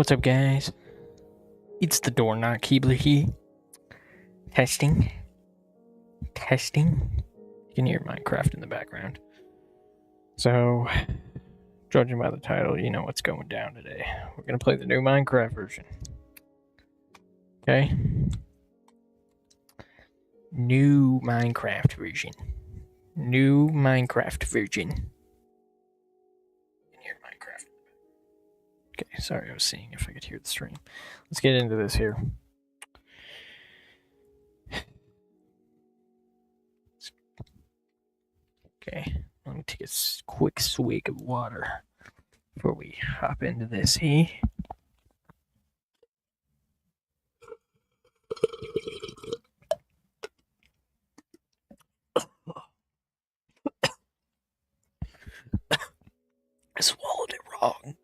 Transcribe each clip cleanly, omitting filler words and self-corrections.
What's up, guys? It's the door knock Keebler here. Testing. You can hear Minecraft in the background. So, judging by the title, you know what's going down today. We're going to play the new Minecraft version. Okay? New Minecraft version. You can hear Minecraft. Okay, sorry, I was seeing if I could hear the stream. Let's get into this here. Okay, let me take a quick swig of water before we hop into this here. I swallowed it wrong.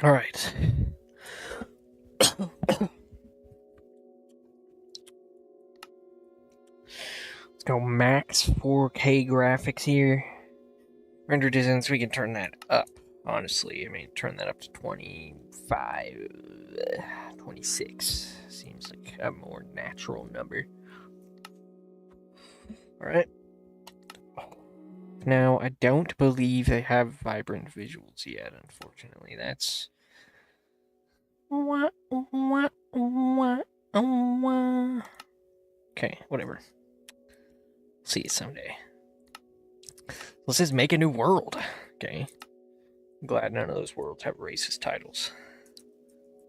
All right. Let's go max 4K graphics here. Render distance, we can turn that up, honestly. I mean, turn that up to 25, 26. Seems like a more natural number. All right. Now, I don't believe they have vibrant visuals yet, unfortunately. That's... Okay, whatever. See it someday. Let's just make a new world, okay? I'm glad none of those worlds have racist titles.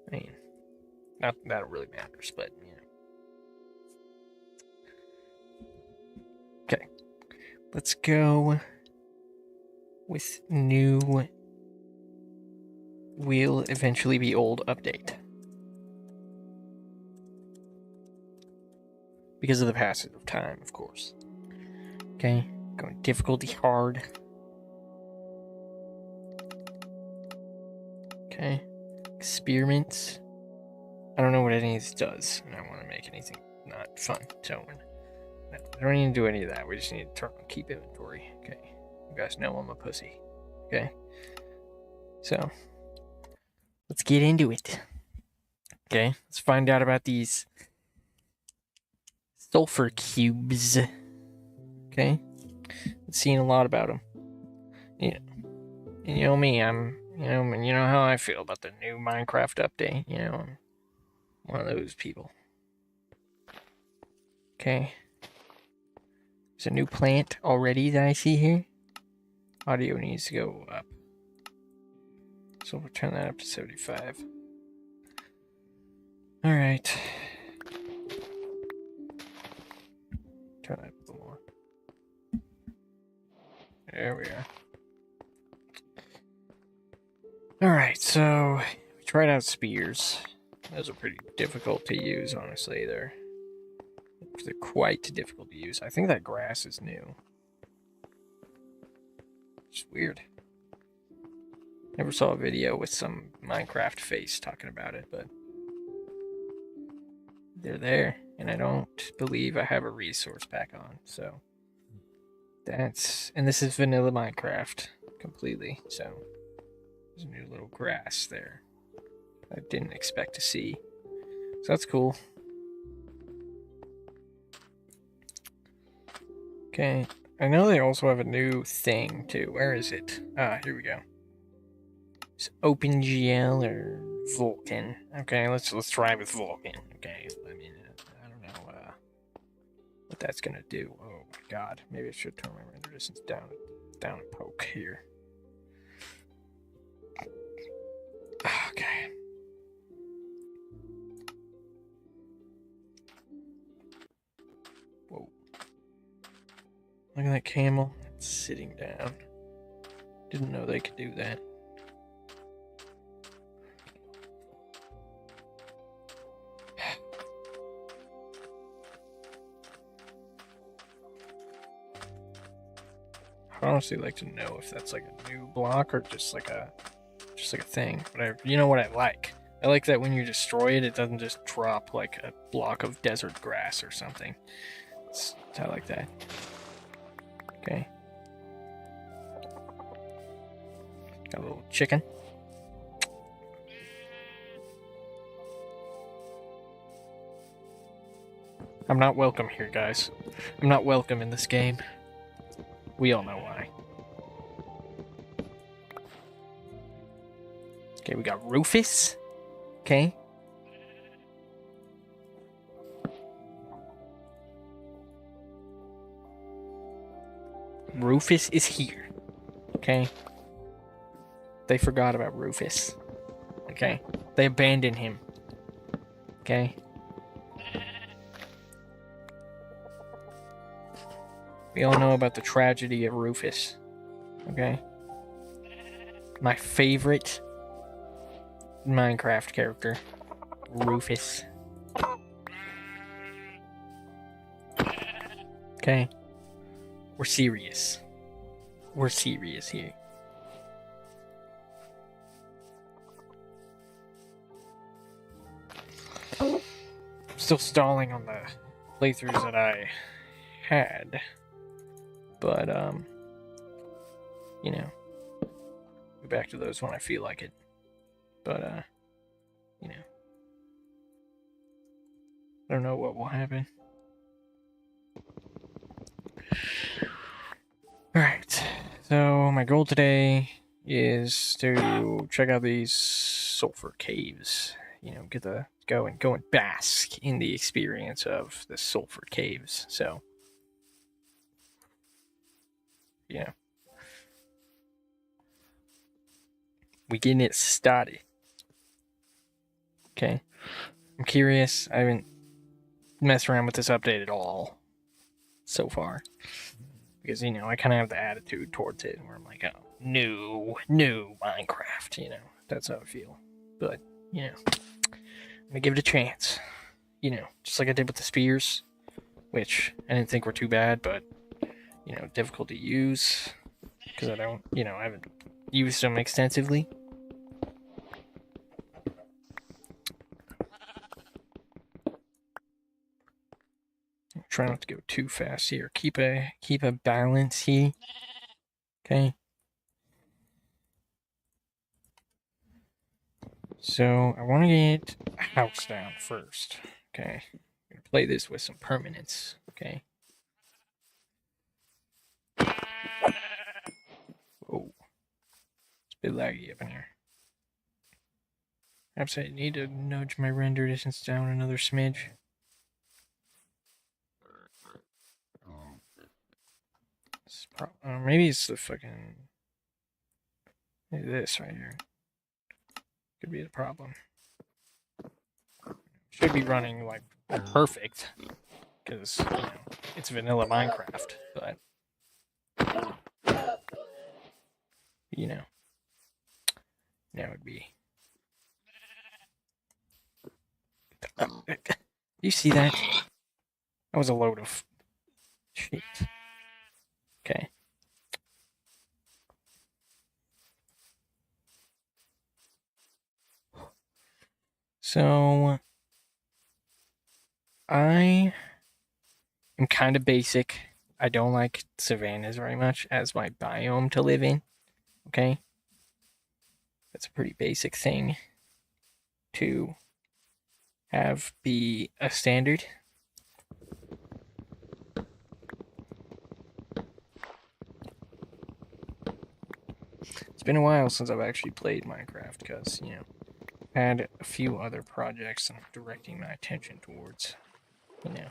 I mean, not that it really matters, but, you know. Okay. Let's go with new will eventually be old update. Because of the passage of time, of course. Okay, going difficulty hard. Okay, experiments. I don't know what any of this does, and I want to make anything not fun. So, I don't need to do any of that. We just need to turn on keep inventory. Okay, you guys know I'm a pussy. Okay, so let's get into it. Okay, let's find out about these sulfur cubes. Okay, I've seen a lot about them. Yeah, and you know me, you know how I feel about the new Minecraft update. You know, I'm one of those people. Okay, there's a new plant already that I see here. Audio needs to go up, so we'll turn that up to 75. All right. Turn that up a little more. There we are. Alright, so we tried out spears. Those are pretty difficult to use, honestly. They're quite difficult to use. I think that grass is new. It's weird. Never saw a video with some Minecraft face talking about it, but they're there, and I don't believe I have a resource pack on, so and this is vanilla Minecraft completely, so there's a new little grass there I didn't expect to see, so that's cool. Okay, I know they also have a new thing too. Where is it? Here we go. It's OpenGL or Vulkan. Okay, let's try with Vulkan. Okay, I mean, I don't know what that's gonna do. Oh my god, maybe I should turn my render distance down a poke here. Okay. Whoa. Look at that camel. It's sitting down. Didn't know they could do that. I'd honestly like to know if that's like a new block or just like a thing. But you know what I like? I like that when you destroy it, it doesn't just drop like a block of desert grass or something. I like that. Okay. Got a little chicken. I'm not welcome here, guys. I'm not welcome in this game. We all know why. Okay, we got Rufus. Okay. Rufus is here. Okay. They forgot about Rufus. Okay. They abandoned him. Okay. We all know about the tragedy of Rufus. Okay. My favorite Minecraft character, Rufus. Okay. We're serious. We're serious here. I'm still stalling on the playthroughs that I had. But, you know, go back to those when I feel like it. But, you know, I don't know what will happen. Alright, so my goal today is to check out these sulfur caves. You know, get the go and bask in the experience of the sulfur caves. So, yeah, we getting it started. Okay, I'm curious. I haven't messed around with this update at all so far. Because, you know, I kind of have the attitude towards it where I'm like, oh, new Minecraft, you know, that's how I feel. But, you know, I'm gonna give it a chance. You know, just like I did with the spears, which I didn't think were too bad, but, you know, difficult to use because I don't, you know, I haven't used them extensively. Try not to go too fast here. Keep a balance here. Okay. So I want to get a house down first. Okay. I'm gonna play this with some permanence. Okay. Oh, it's a bit laggy up in here. Perhaps I need to nudge my render distance down another smidge. Maybe it's the fucking... Maybe this right here. Could be the problem. Should be running, like, perfect. Because, you know, it's vanilla Minecraft. But, you know, that would be... You see that? That was a load of shit. Okay. So, I am kind of basic. I don't like savannas very much as my biome to live in. Okay? That's a pretty basic thing to have be a standard. It's been a while since I've actually played Minecraft because, you know, I had a few other projects I'm directing my attention towards, you know.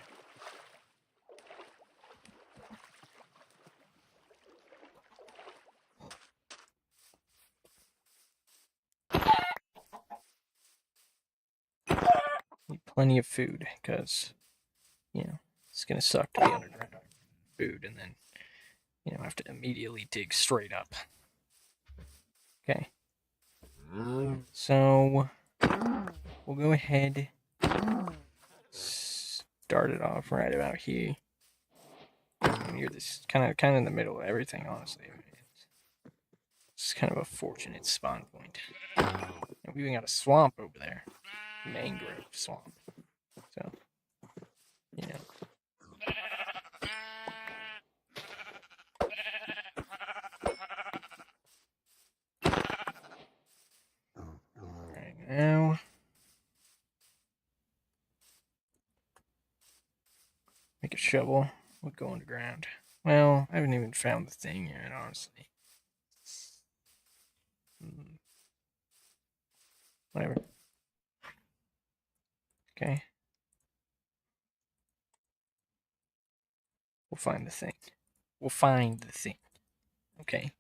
Need plenty of food because, you know, it's going to suck to be underground food and then, you know, have to immediately dig straight up. Okay. So, we'll go ahead, start it off right about here. Near this, kind of in the middle of everything, honestly. It's kind of a fortunate spawn point. And We even got a swamp over there. Mangrove swamp. So, you know. Right now. Make a shovel. We'll go underground. Well, I haven't even found the thing yet, honestly. Whatever. Okay. We'll find the thing. We'll find the thing. Okay.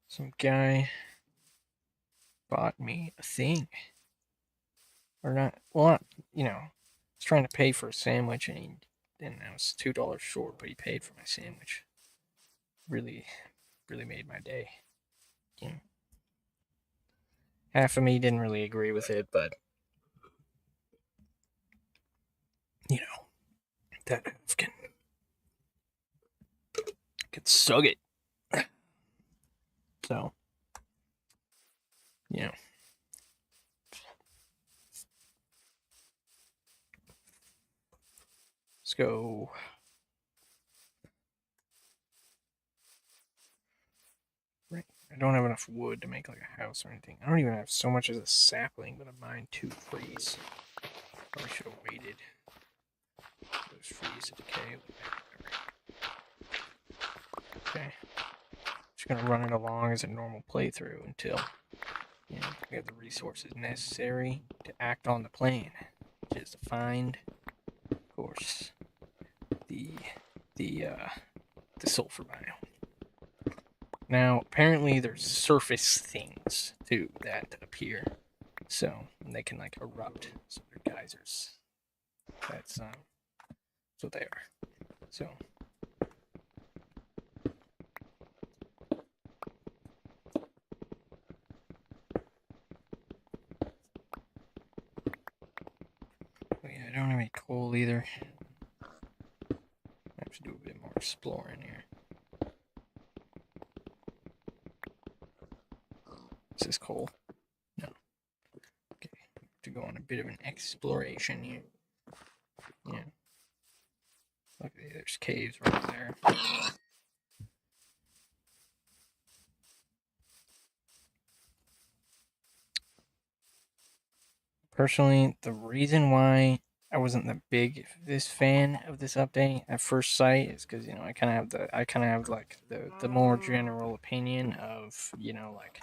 Some guy bought me a thing. Or not, well, not, you know, I was trying to pay for a sandwich and I was $2 short, but he paid for my sandwich. Really, really made my day. You know, half of me didn't really agree with it, but, you know, that half can suck it. So, you know. Let's go. Right. I don't have enough wood to make like a house or anything. I don't even have so much as a sapling, but I mined 2 trees. Probably should have waited. Those trees to decay. Okay. Just gonna run it along as a normal playthrough until we have the resources necessary to act on the plan, which is to find, of course, the sulfur biome. Now, apparently, there's surface things too that appear, so they can like erupt. So they're geysers. That's what they are. So. I don't have any coal either. I have to do a bit more exploring here. Is this coal? No. Okay, to go on a bit of an exploration here. Yeah. Look, there's caves right there. Personally, the reason why I wasn't the biggest fan of this update at first sight is because I kind of have like the more general opinion of like,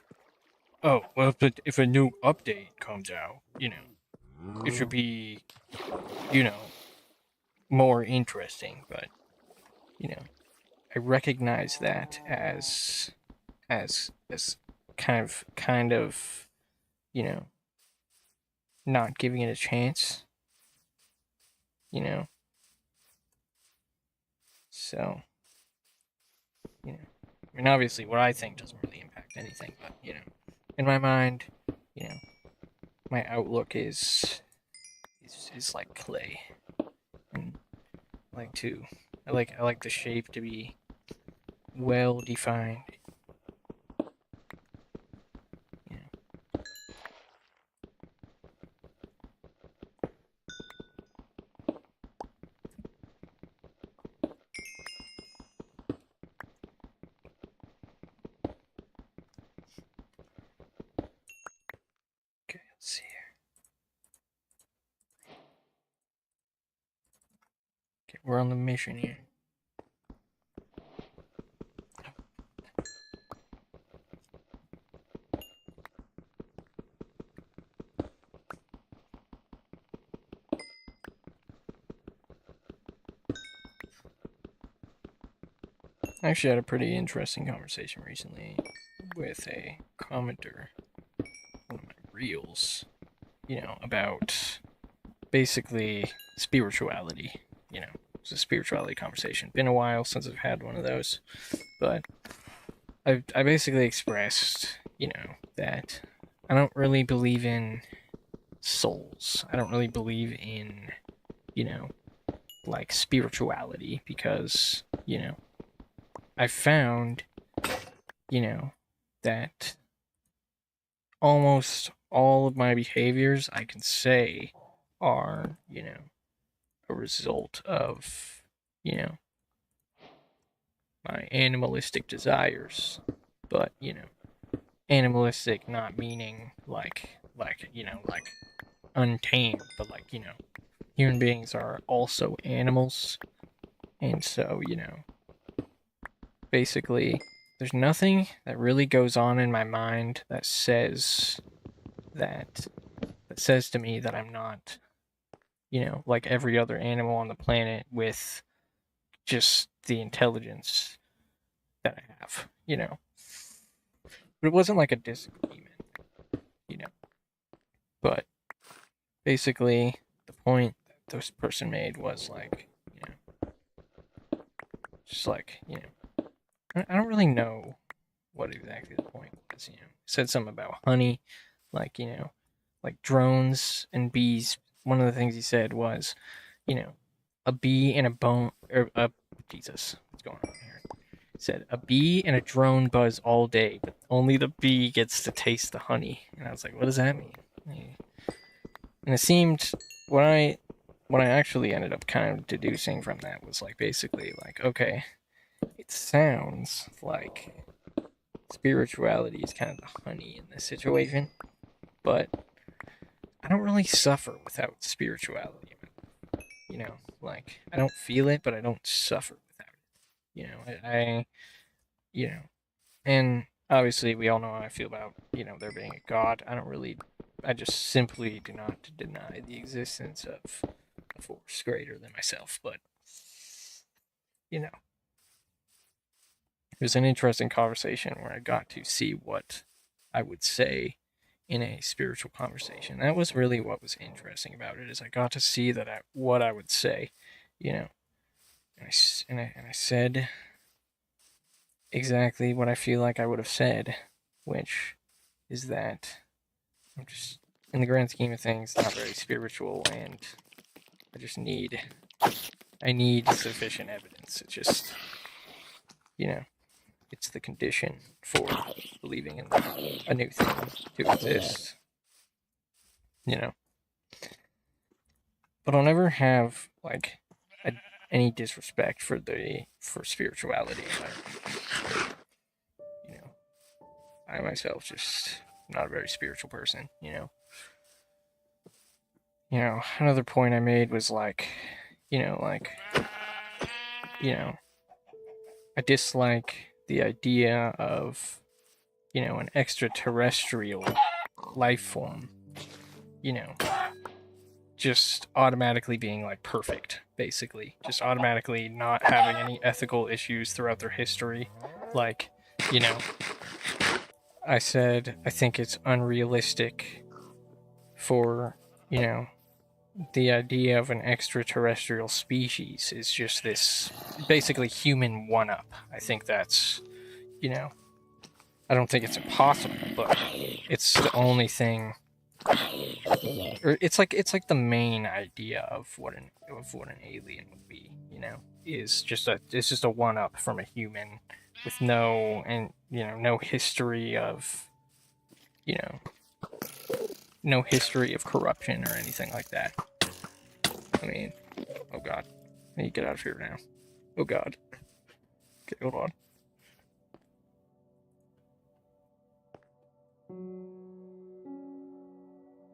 oh well, if a new update comes out, it should be more interesting. But I recognize that as kind of not giving it a chance. So, I mean, obviously, what I think doesn't really impact anything, but in my mind, my outlook is like clay, and I like the shape to be well defined. Okay, let's see here. Okay, we're on the mission here. I actually had a pretty interesting conversation recently with a commenter on one of my reels, about basically spirituality. It's a spirituality conversation. Been a while since I've had one of those, but I basically expressed, that I don't really believe in souls. I don't really believe in, like spirituality because, I found, you know, that almost all of my behaviors I can say are, a result of, you know, my animalistic desires. But, animalistic not meaning like untamed, but like, human beings are also animals. And so, basically, there's nothing that really goes on in my mind that says that that says to me that I'm not, like every other animal on the planet with just the intelligence that I have, But it wasn't like a disagreement, you know. But basically, the point that this person made was like, just like, I don't really know what exactly the point was, It said something about honey, like, like drones and bees. One of the things he said was, you know, a bee and a bone, or a, Jesus, what's going on here? He said, a bee and a drone buzz all day, but only the bee gets to taste the honey. And I was like, what does that mean? And it seemed, what I actually ended up kind of deducing from that was like basically like, okay, it sounds like spirituality is kind of the honey in this situation, but I don't really suffer without spirituality. Like I don't feel it, but I don't suffer without it. You know, and obviously we all know how I feel about there being a god. I just simply do not deny the existence of a force greater than myself. But you know, it was an interesting conversation where I got to see what I would say in a spiritual conversation. That was really what was interesting about it, is I got to see what I would say, you know. And I said exactly what I feel like I would have said, which is that I'm just, in the grand scheme of things, not very spiritual, and I just need sufficient evidence. It's just, it's the condition for believing in a new thing to exist, you know. But I'll never have like any disrespect for spirituality. I myself just not a very spiritual person. Another point I made was like, you know, like, I dislike the idea of, an extraterrestrial life form, you know, just automatically being like perfect, basically. Just automatically not having any ethical issues throughout their history. Like, you know, I said I think it's unrealistic for, the idea of an extraterrestrial species is just this basically human one up. I think that's, I don't think it's impossible, but it's the only thing, or it's like the main idea of what an alien would be. It's just a one up from a human with no history of you know no history of corruption or anything like that. I mean, oh god, I need to get out of here now. Oh god. Okay, hold on.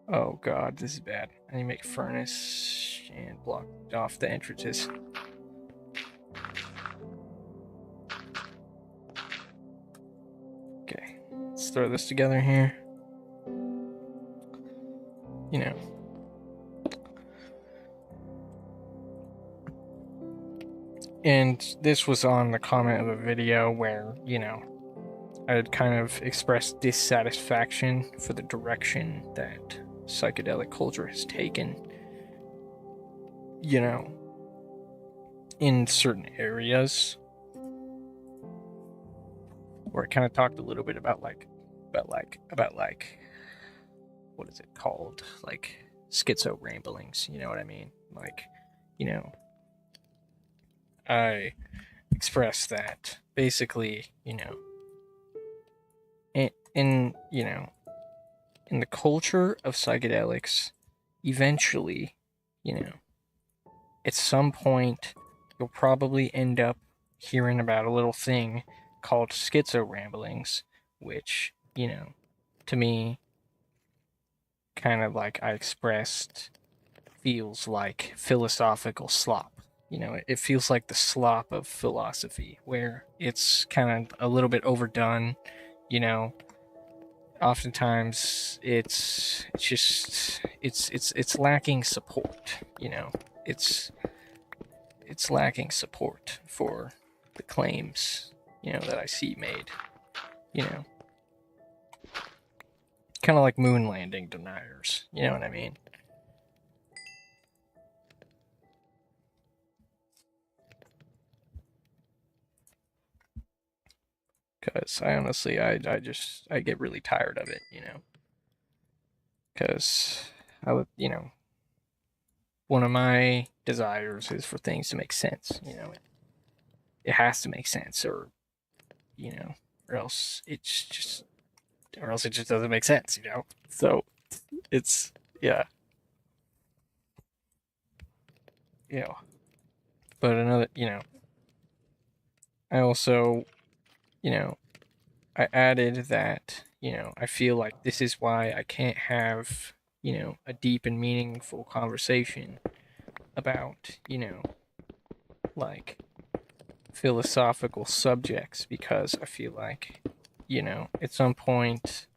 Oh god, this is bad. I need to make a furnace and block off the entrances. Okay, let's throw this together here. And this was on the comment of a video where, I had kind of expressed dissatisfaction for the direction that psychedelic culture has taken, in certain areas. Where I kind of talked a little bit about what is it called? Like schizo ramblings, you know what I mean? Like, I expressed that basically, in in the culture of psychedelics, eventually, you know, at some point, you'll probably end up hearing about a little thing called schizo ramblings, which, to me, kind of like I expressed, feels like philosophical slop. It feels like the slop of philosophy, where it's kind of a little bit overdone. You know, Oftentimes it's just it's lacking support. It's it's lacking support for the claims that I see made. You know, Kind of like moon landing deniers. You know what I mean? Because I honestly, I get really tired of it. Because I would, one of my desires is for things to make sense. It has to make sense, you know, or else it just doesn't make sense. So it's yeah, you know. But I also, you know, I added that, I feel like this is why I can't have, a deep and meaningful conversation about, like philosophical subjects because I feel like, at some point,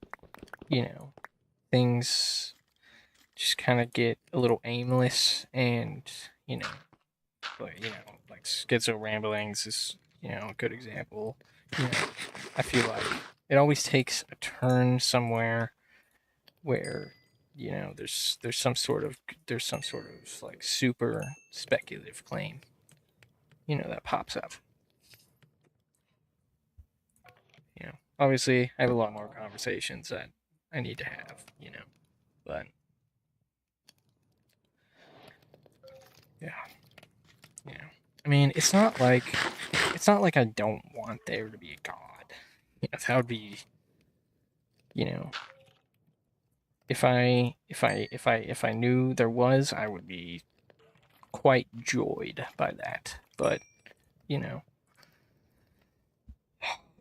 you know, things just kind of get a little aimless and, you know, like schizo ramblings is, a good example. You know, I feel like it always takes a turn somewhere where, there's some sort of like super speculative claim, that pops up. Obviously I have a lot more conversations that I need to have, but yeah, you know. I mean, it's not like I don't want there to be a god. That would be, you know, if I knew there was, I would be quite joyed by that. But, you know,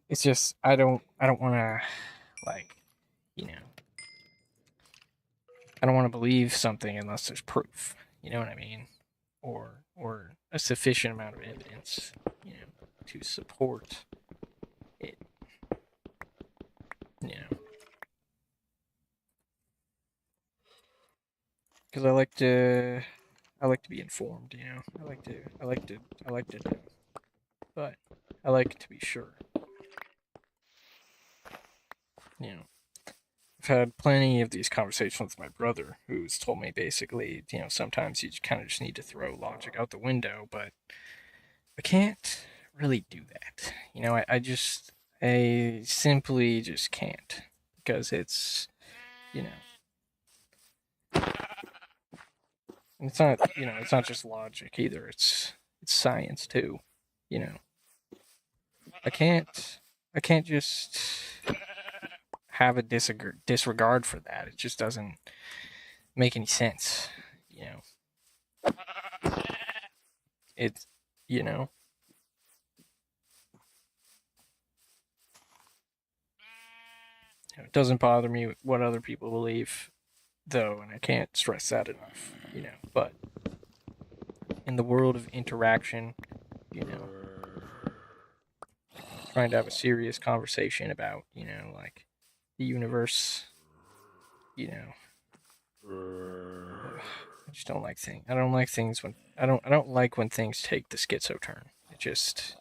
it's just I don't want to like, you know, I don't want to believe something unless there's proof. You know what I mean? Or a sufficient amount of evidence, to support it. You know, because I like to be informed. I like to know, but I like to be sure. You know, I've had plenty of these conversations with my brother, who's told me basically, sometimes you kind of just need to throw logic out the window, but I can't really do that. I simply just can't because you know, it's not just logic either. It's science too. You know, I can't, I can't just have a disregard for that. It just doesn't make any sense. You know, it's, you know, it doesn't bother me what other people believe, though, and I can't stress that enough. But in the world of interaction, you know, trying to have a serious conversation about, like the universe, you know, I just don't like things. I don't like things when I don't like when things take the schizo turn. It just,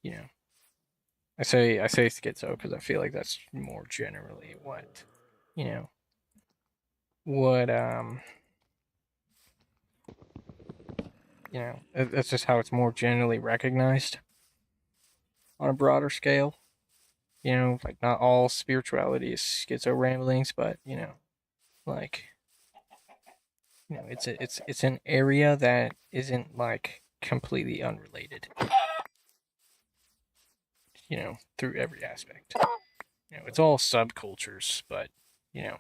you know, I say schizo because I feel like that's more generally you know, what that's just how it's more generally recognized on a broader scale. Like not all spirituality is schizo ramblings, but like it's an area that isn't like completely unrelated. Through every aspect. You know, it's all subcultures, but you know,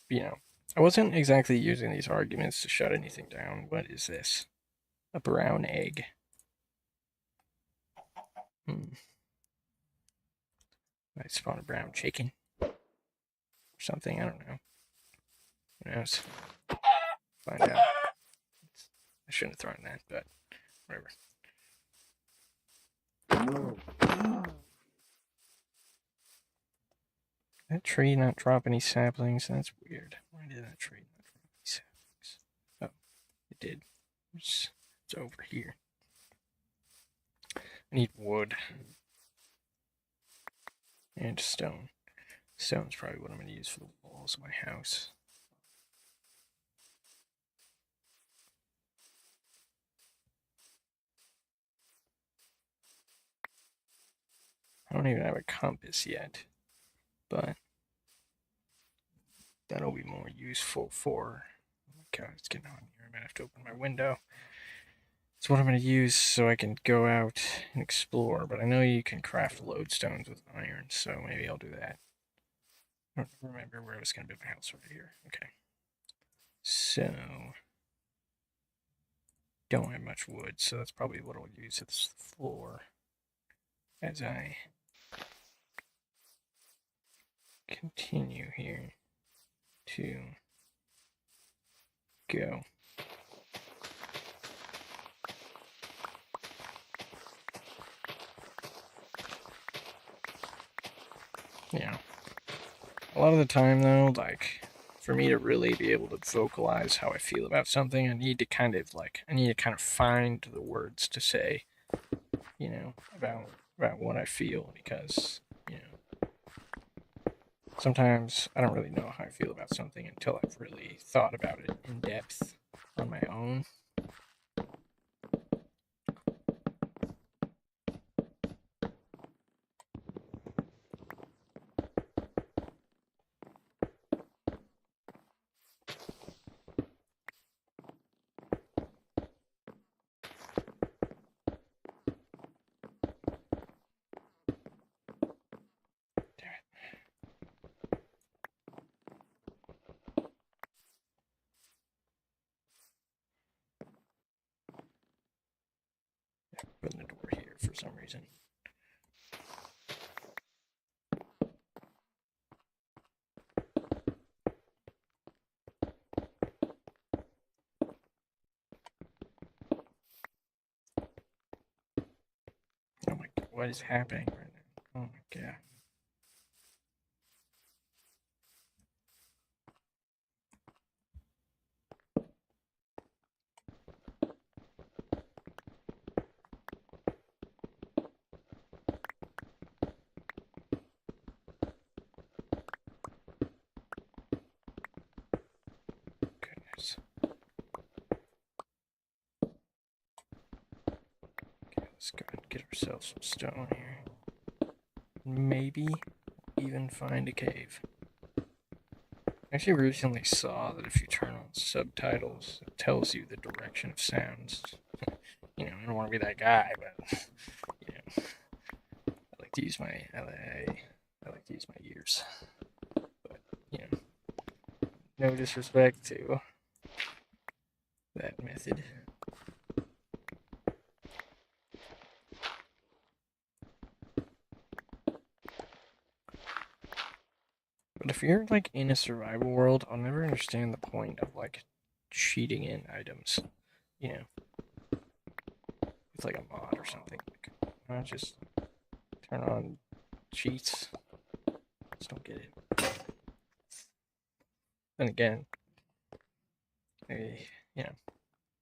you know, I wasn't exactly using these arguments to shut anything down. What is this? A brown egg. Might spawn a brown chicken or something. I don't know. Who knows? Find out. I shouldn't have thrown that, but whatever. That tree not drop any saplings? That's weird. Why did that tree not drop any saplings? Oh, it did. It's over here. I need wood. And stone. Stone's probably what I'm going to use for the walls of my house. I don't even have a compass yet, but that'll be more useful for. Oh my god, it's getting hot here. I'm gonna have to open my window. It's what I'm gonna use so I can go out and explore. But I know you can craft lodestones with iron, so maybe I'll do that. I don't remember where I was gonna build my house right here. Okay, so don't have much wood, so that's probably what I'll use as the floor as I continue here to go. Yeah. A lot of the time, though, like, for me to really be able to vocalize how I feel about something, I need to kind of find the words to say, you know, about what I feel, because, you know, sometimes I don't really know how I feel about something until I've really thought about it in depth on my own. Putting the door here for some reason. Oh my god, what is happening right now? Oh my god. Goodness. Okay, let's go ahead and get ourselves some stone here. Maybe even find a cave. I actually recently saw that if you turn on subtitles, it tells you the direction of sounds. You know, I don't want to be that guy, but you know, I like to use I like to use my ears. But you know, no disrespect to that method. But if you're like in a survival world, I'll never understand the point of like cheating in items. You know, it's like a mod or something. Like, why not just turn on cheats? Just don't get it. Then again, you know,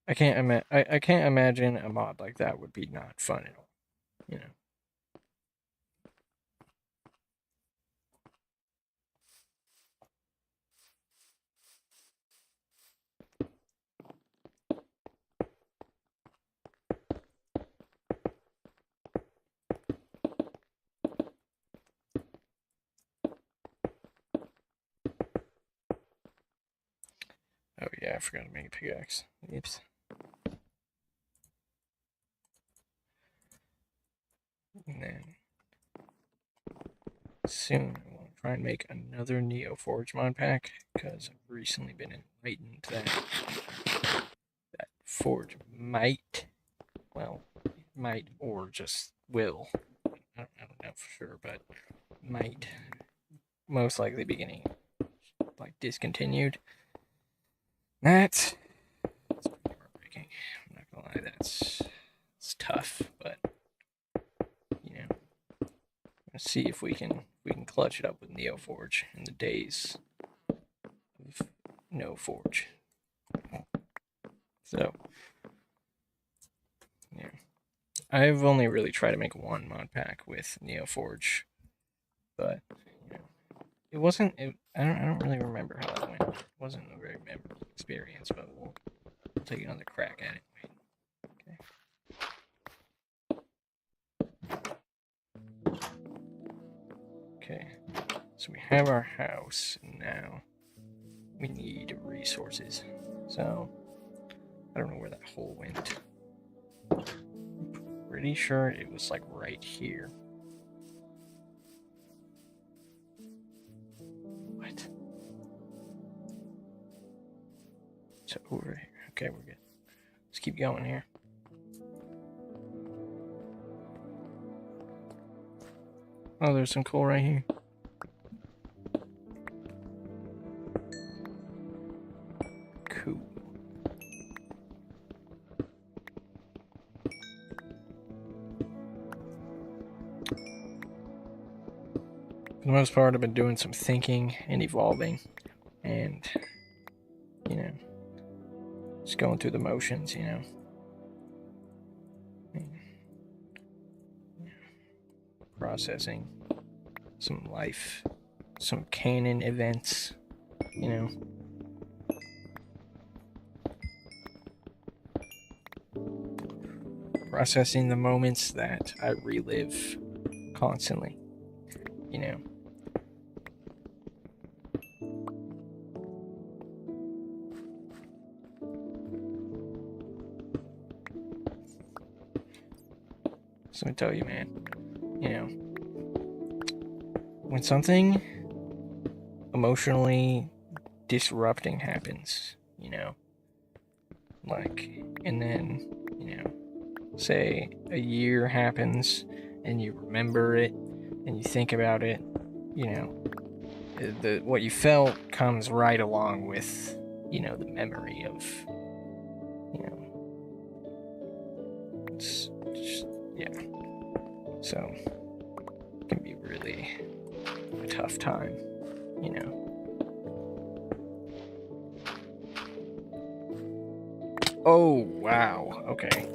I can't imagine a mod like that would be not fun at all. You know. Oh yeah, I forgot to make a pickaxe. Oops. And then soon I want to try and make another Neoforge mod pack because I've recently been enlightened that Forge might, well, might or just will. I don't know for sure, but might most likely be getting like discontinued. That's pretty heartbreaking. I'm not gonna lie, it's tough, but you know, let's see if we can clutch it up with Neoforge in the days of no Forge. So yeah, I've only really tried to make one mod pack with Neoforge, but you know, it wasn't. I don't really remember how that went. It wasn't a very memorable experience, but we'll take another crack at it. Okay, so we have our house, and now we need resources. So, I don't know where that hole went. Pretty sure it was like right here. What? So over here. Okay, we're good. Let's keep going here. Oh, there's some coal right here. Cool. For the most part, I've been doing some thinking and evolving, and you know, just going through the motions, you know. Processing some life, some canon events, you know. Processing the moments that I relive constantly, you know. So I tell you, man, you know, when something emotionally disrupting happens, you know, like, and then, you know, say a year happens and you remember it and you think about it, you know, what you felt comes right along with, you know, the memory of, you know, it's just, yeah. So it can be really a tough time, you know. Oh, wow. Okay.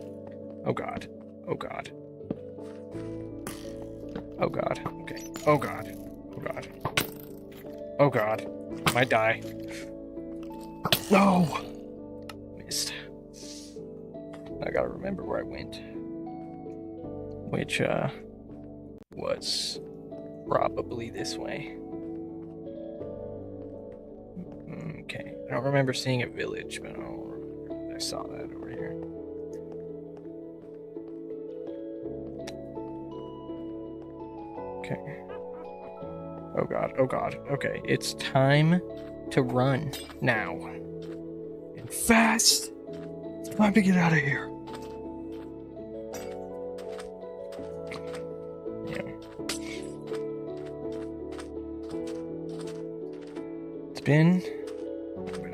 Oh, God. Oh, God. Oh, God. Okay. Oh, God. Oh, God. Oh, God. I might die. No! Missed. I gotta remember where I went. Which, was probably this way. Okay. I don't remember seeing a village, but I don't remember. I saw that over here. Okay. Oh god, oh god. Okay, it's time to run now. And fast! It's time to get out of here. Yeah.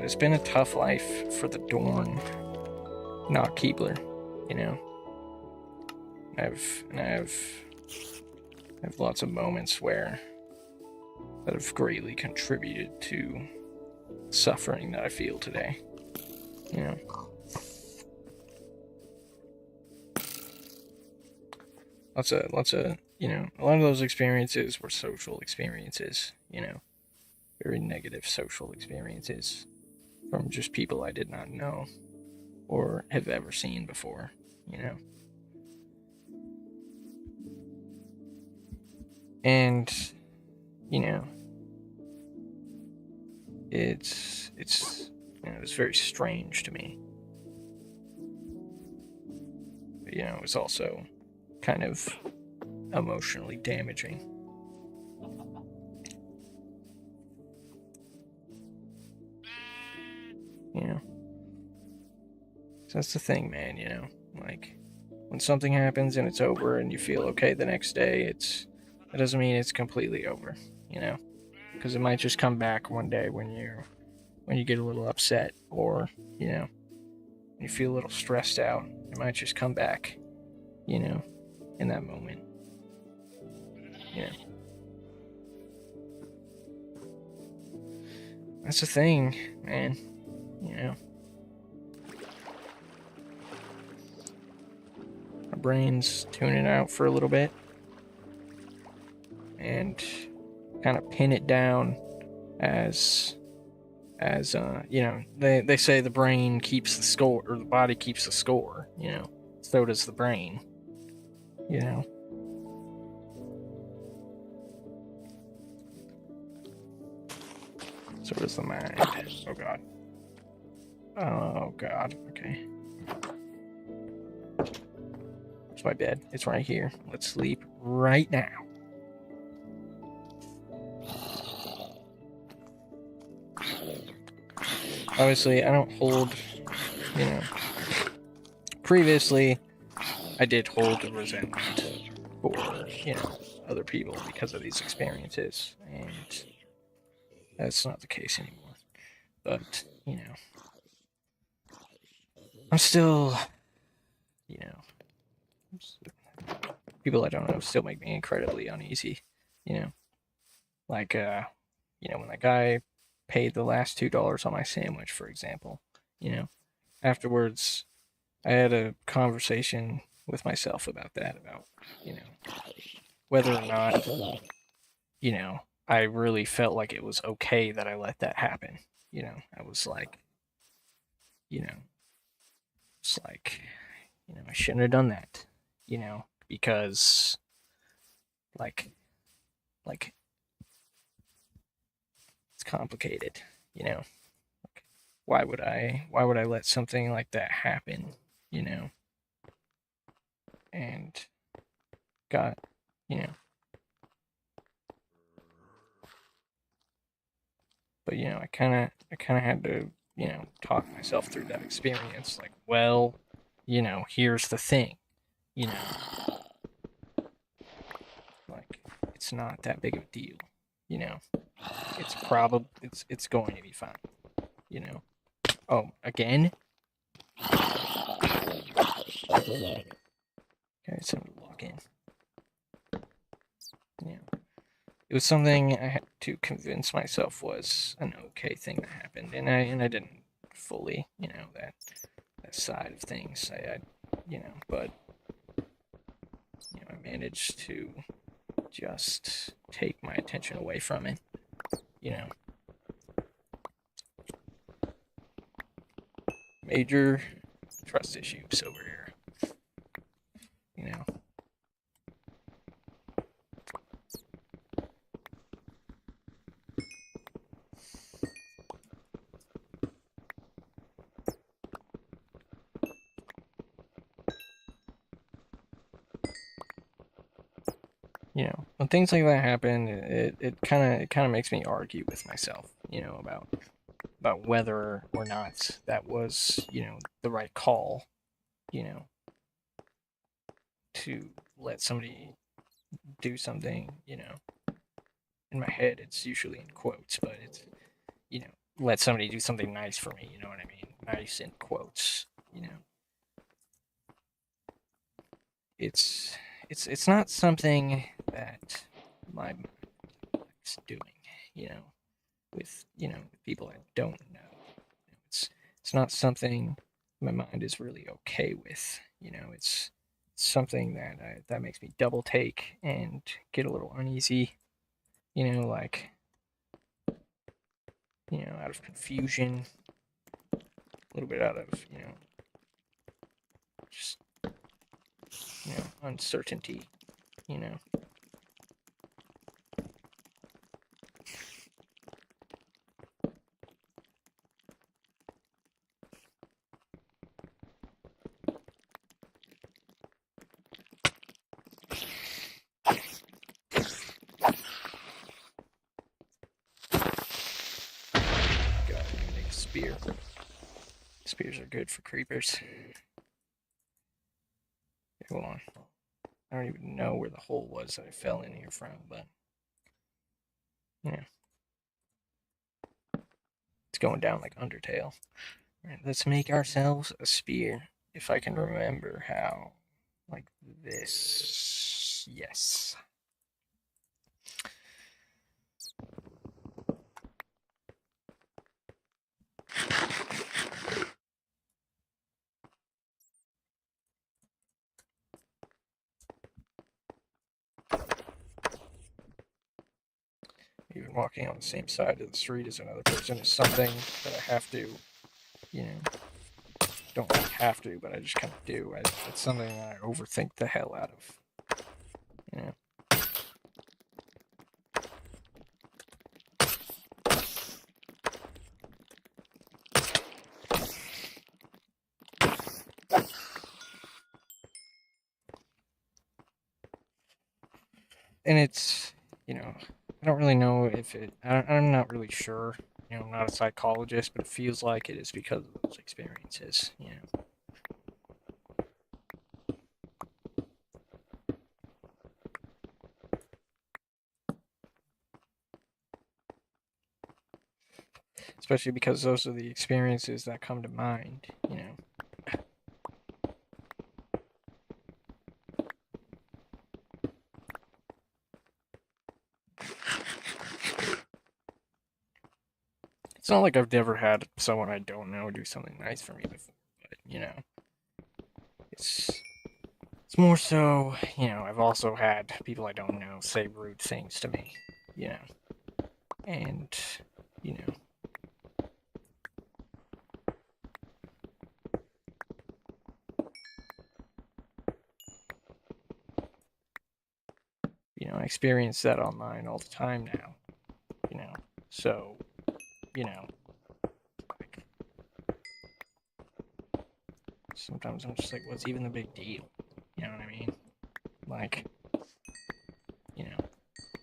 It's been a tough life for the Dorn, not Keebler, you know. I've lots of moments that have greatly contributed to suffering that I feel today. You know. Lots of, you know, a lot of those experiences were social experiences, you know. Very negative social experiences from just people I did not know or have ever seen before, you know. And, you know, it's it was very strange to me. But, it was also kind of emotionally damaging. So that's the thing, man, like, when something happens and it's over and you feel okay the next day, that doesn't mean it's completely over, because it might just come back one day when you get a little upset, or you feel a little stressed out. It might just come back, in that moment. That's the thing, man. Our brains tune it out for a little bit and kind of pin it down as they say the brain keeps the score, or the body keeps the score, so does the brain, so does the mind. Oh god, okay. It's my bed. It's right here. Let's sleep right now. Obviously, I don't hold, previously, I did hold a resentment for, other people because of these experiences, and that's not the case anymore. But, I'm still, people I don't know still make me incredibly uneasy, like, when that guy paid the last $2 on my sandwich, for example, afterwards, I had a conversation with myself about that, about, whether or not, I really felt like it was okay that I let that happen. I was like, it's like, I shouldn't have done that, because, like, it's complicated, Like, why would I let something like that happen, and got, but I kind of had to, talk myself through that experience. Like, well, here's the thing, you know, like, it's not that big of a deal, it's going to be fine, Oh, again? Okay, it's time to log in. It was something I had to convince myself was an okay thing that happened, and I didn't fully, that side of things. But I managed to just take my attention away from it. Major trust issues over here. When things like that happen, it kind of makes me argue with myself, about whether or not that was, the right call, to let somebody do something, in my head it's usually in quotes, but it's, let somebody do something nice for me, you know what I mean? Nice in quotes, it's not something that my mind likes doing, with people I don't know. It's not something my mind is really okay with. It's something that makes me double take and get a little uneasy. Like, out of confusion, a little bit out of just uncertainty. You know. spear. Spears are good for creepers. Hold on. I don't even know where the hole was that I fell in here from, but yeah. It's going down like Undertale. Alright, let's make ourselves a spear. If I can remember how. Like this. Yes. Even walking on the same side of the street as another person is something that I have to, you know, don't really have to, but I just kind of do. It's something that I overthink the hell out of, you know. And it's, you know, I don't really know if I'm not really sure. You know, I'm not a psychologist, but it feels like it is because of those experiences, you know. Especially because those are the experiences that come to mind, you know. It's not like I've never had someone I don't know do something nice for me before, but, you know, it's more so, you know, I've also had people I don't know say rude things to me, you know, and, you know, I experience that online all the time now, you know, so, you know, like, sometimes I'm just like, what's even the big deal? You know what I mean? Like, you know,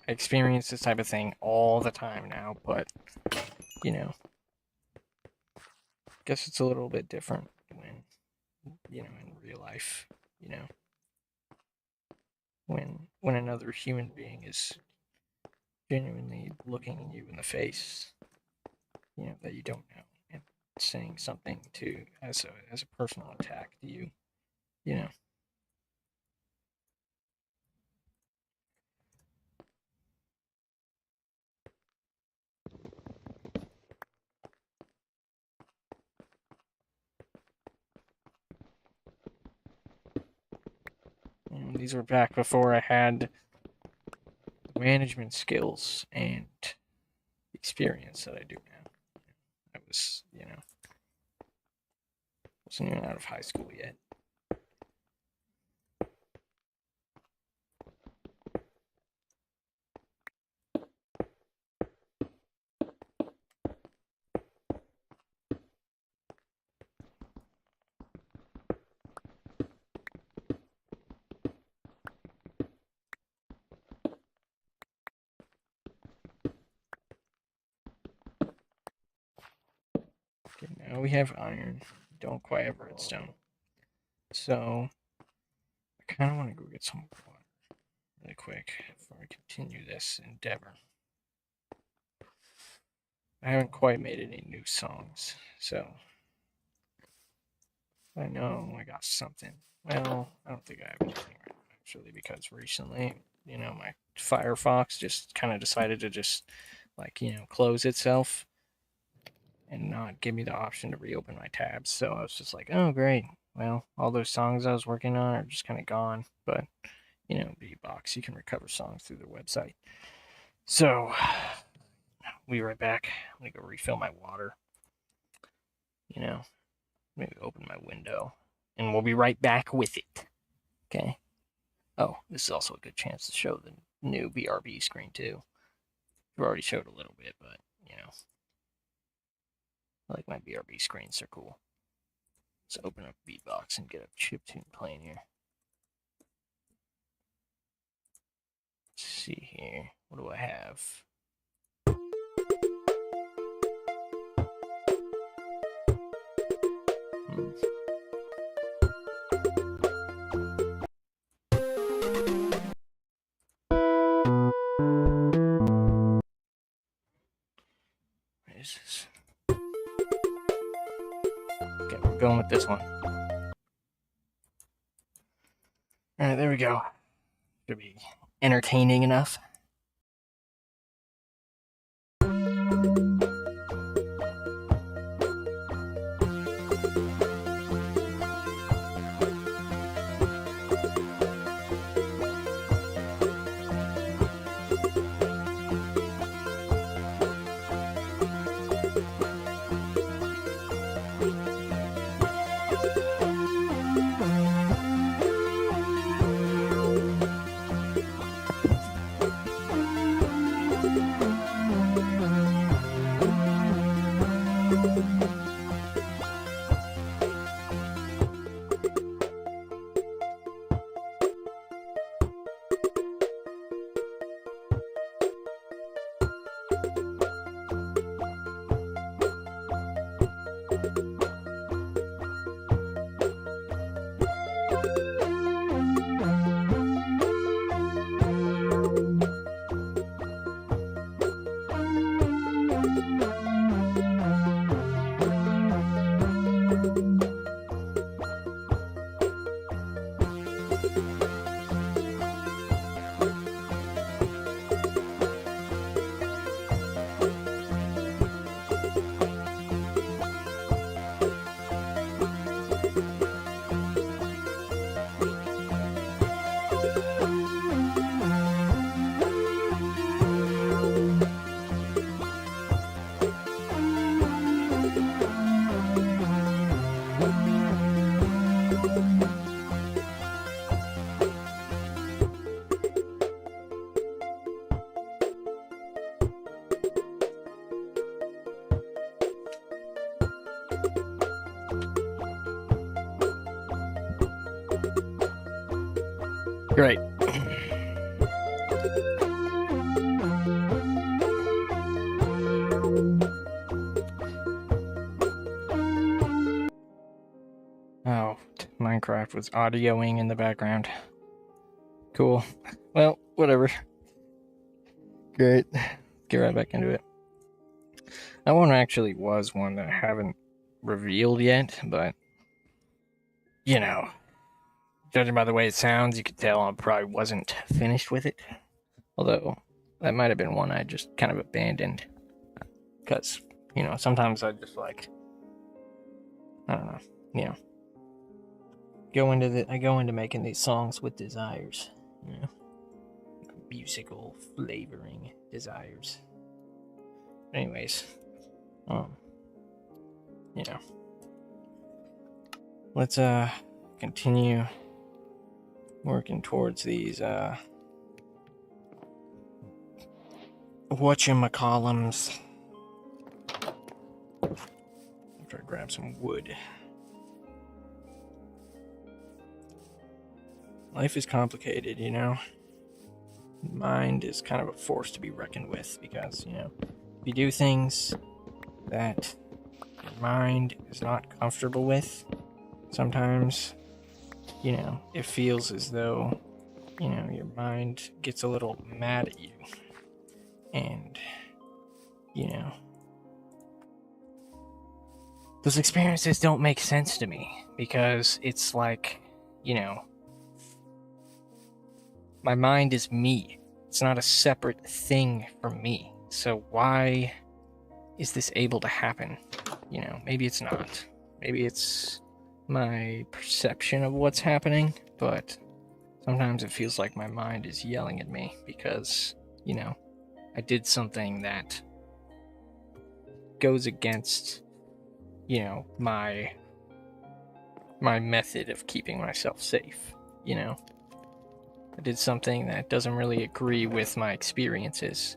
I experience this type of thing all the time now, but, you know, I guess it's a little bit different when, you know, in real life, you know, when another human being is genuinely looking you in the face, you know, that you don't know, and saying something to as a personal attack to you, you know. And these were back before I had management skills and experience that I do now. I was, you know, wasn't even out of high school yet. Okay, now we have iron. Don't quite have redstone. So I kind of want to go get some water really quick before I continue this endeavor. I haven't quite made any new songs, so I know I got something. Well, I don't think I have anything right now, actually, because recently, you know, my Firefox just kind of decided to just, like, you know, close itself and not give me the option to reopen my tabs. So I was just like, oh, great. Well, all those songs I was working on are just kind of gone. But, you know, Beatbox, you can recover songs through their website. So, we'll be right back. I'm going to go refill my water. You know, maybe open my window. And we'll be right back with it. Okay. Oh, this is also a good chance to show the new BRB screen, too. I've already showed a little bit, but, you know, I like my BRB screens. They're cool. Let's open up Beatbox and get a chiptune playing here. Let's see here. What do I have? What is this? Okay, we're going with this one. Alright, there we go. Should be entertaining enough. Great. Oh, Minecraft was audioing in the background. Cool. Well, whatever. Great. Get right back into it. That one actually was one that I haven't revealed yet, but you know, judging by the way it sounds, you could tell I probably wasn't finished with it. Although, that might have been one I just kind of abandoned. Because, sometimes I just like, I don't know, I go into making these songs with desires, musical flavoring desires. Anyways, let's continue working towards these whatchamacallums. I'll try to grab some wood. Life is complicated, Mind is kind of a force to be reckoned with because, if you do things that your mind is not comfortable with, sometimes, it feels as though, your mind gets a little mad at you. And, those experiences don't make sense to me because it's like, my mind is me. It's not a separate thing from me. So why is this able to happen? Maybe it's not. Maybe it's my perception of what's happening, but sometimes it feels like my mind is yelling at me because, I did something that goes against, my method of keeping myself safe, I did something that doesn't really agree with my experiences,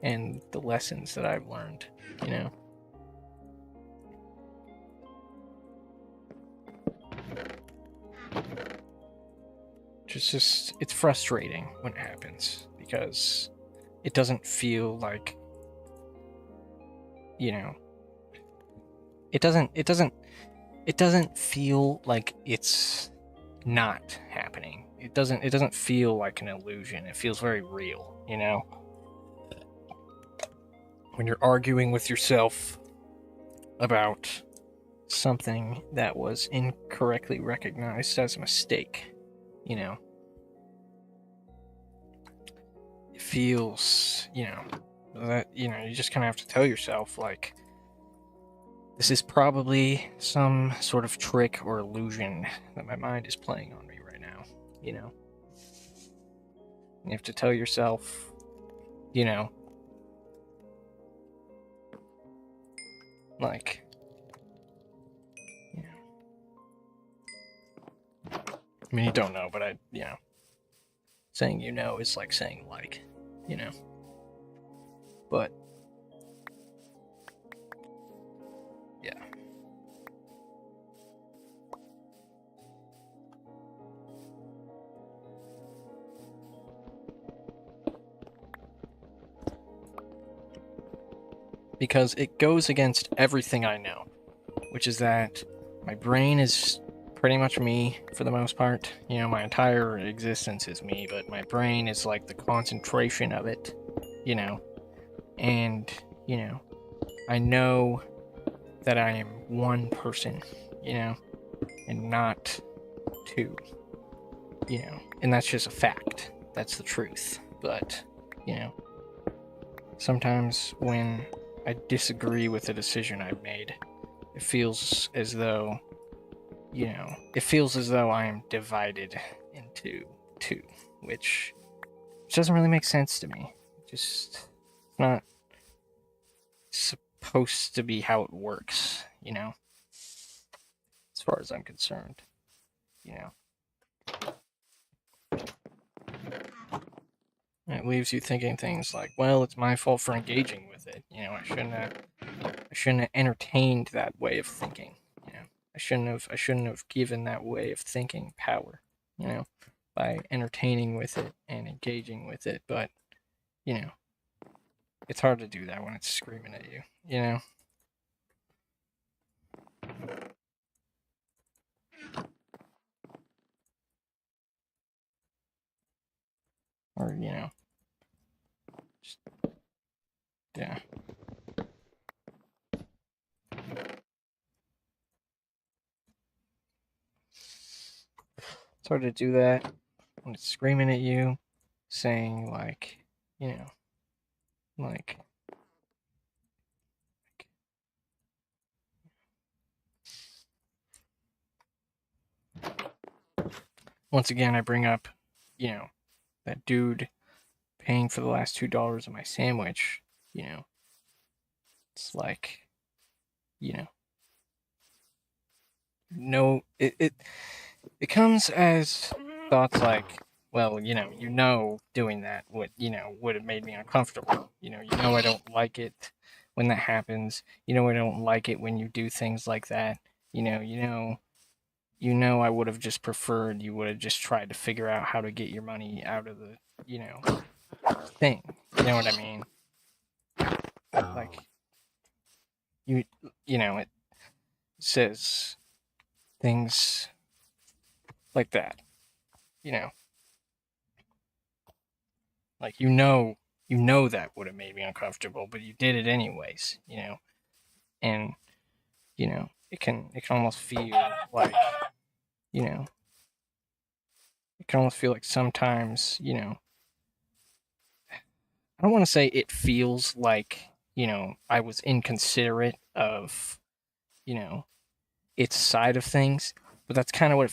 and the lessons that I've learned, It's frustrating when it happens because it doesn't feel like, it doesn't it doesn't feel like it's not happening. It doesn't feel like an illusion. It feels very real, you know? When you're arguing with yourself about something that was incorrectly recognized as a mistake, you know, it feels, that, you just kind of have to tell yourself, like, this is probably some sort of trick or illusion that my mind is playing on me right now, you know? And you have to tell yourself, like, I mean, you don't know, but saying is like saying like, you know? But, yeah. Because it goes against everything I know, which is that my brain is pretty much me for the most part. My entire existence is me, but my brain is like the concentration of it, and, I know that I am one person, and not two, and that's just a fact. That's the truth. But, sometimes when I disagree with a decision I've made, it feels as though, I am divided into two, which doesn't really make sense to me. Just, it's not supposed to be how it works, as far as I'm concerned, And it leaves you thinking things like, well, it's my fault for engaging with it. I shouldn't have entertained that way of thinking. I shouldn't have given that way of thinking power, by entertaining with it and engaging with it. But, you know, it's hard to do that when it's screaming at you. Or, just, yeah. It's hard to do that when it's screaming at you, saying, like, like, once again, I bring up, that dude paying for the last $2 of my sandwich, it's like, you know, no, it comes as thoughts like, well, doing that would have made me uncomfortable. I don't like it when that happens. I don't like it when you do things like that. I would have just preferred you would have just tried to figure out how to get your money out of the, thing. You know what I mean? Like you, it says things like that. You know, like that would have made me uncomfortable, but you did it anyways. And it can almost feel like you know it can almost feel like sometimes I don't want to say it feels like I was inconsiderate of you know its side of things, but that's kind of what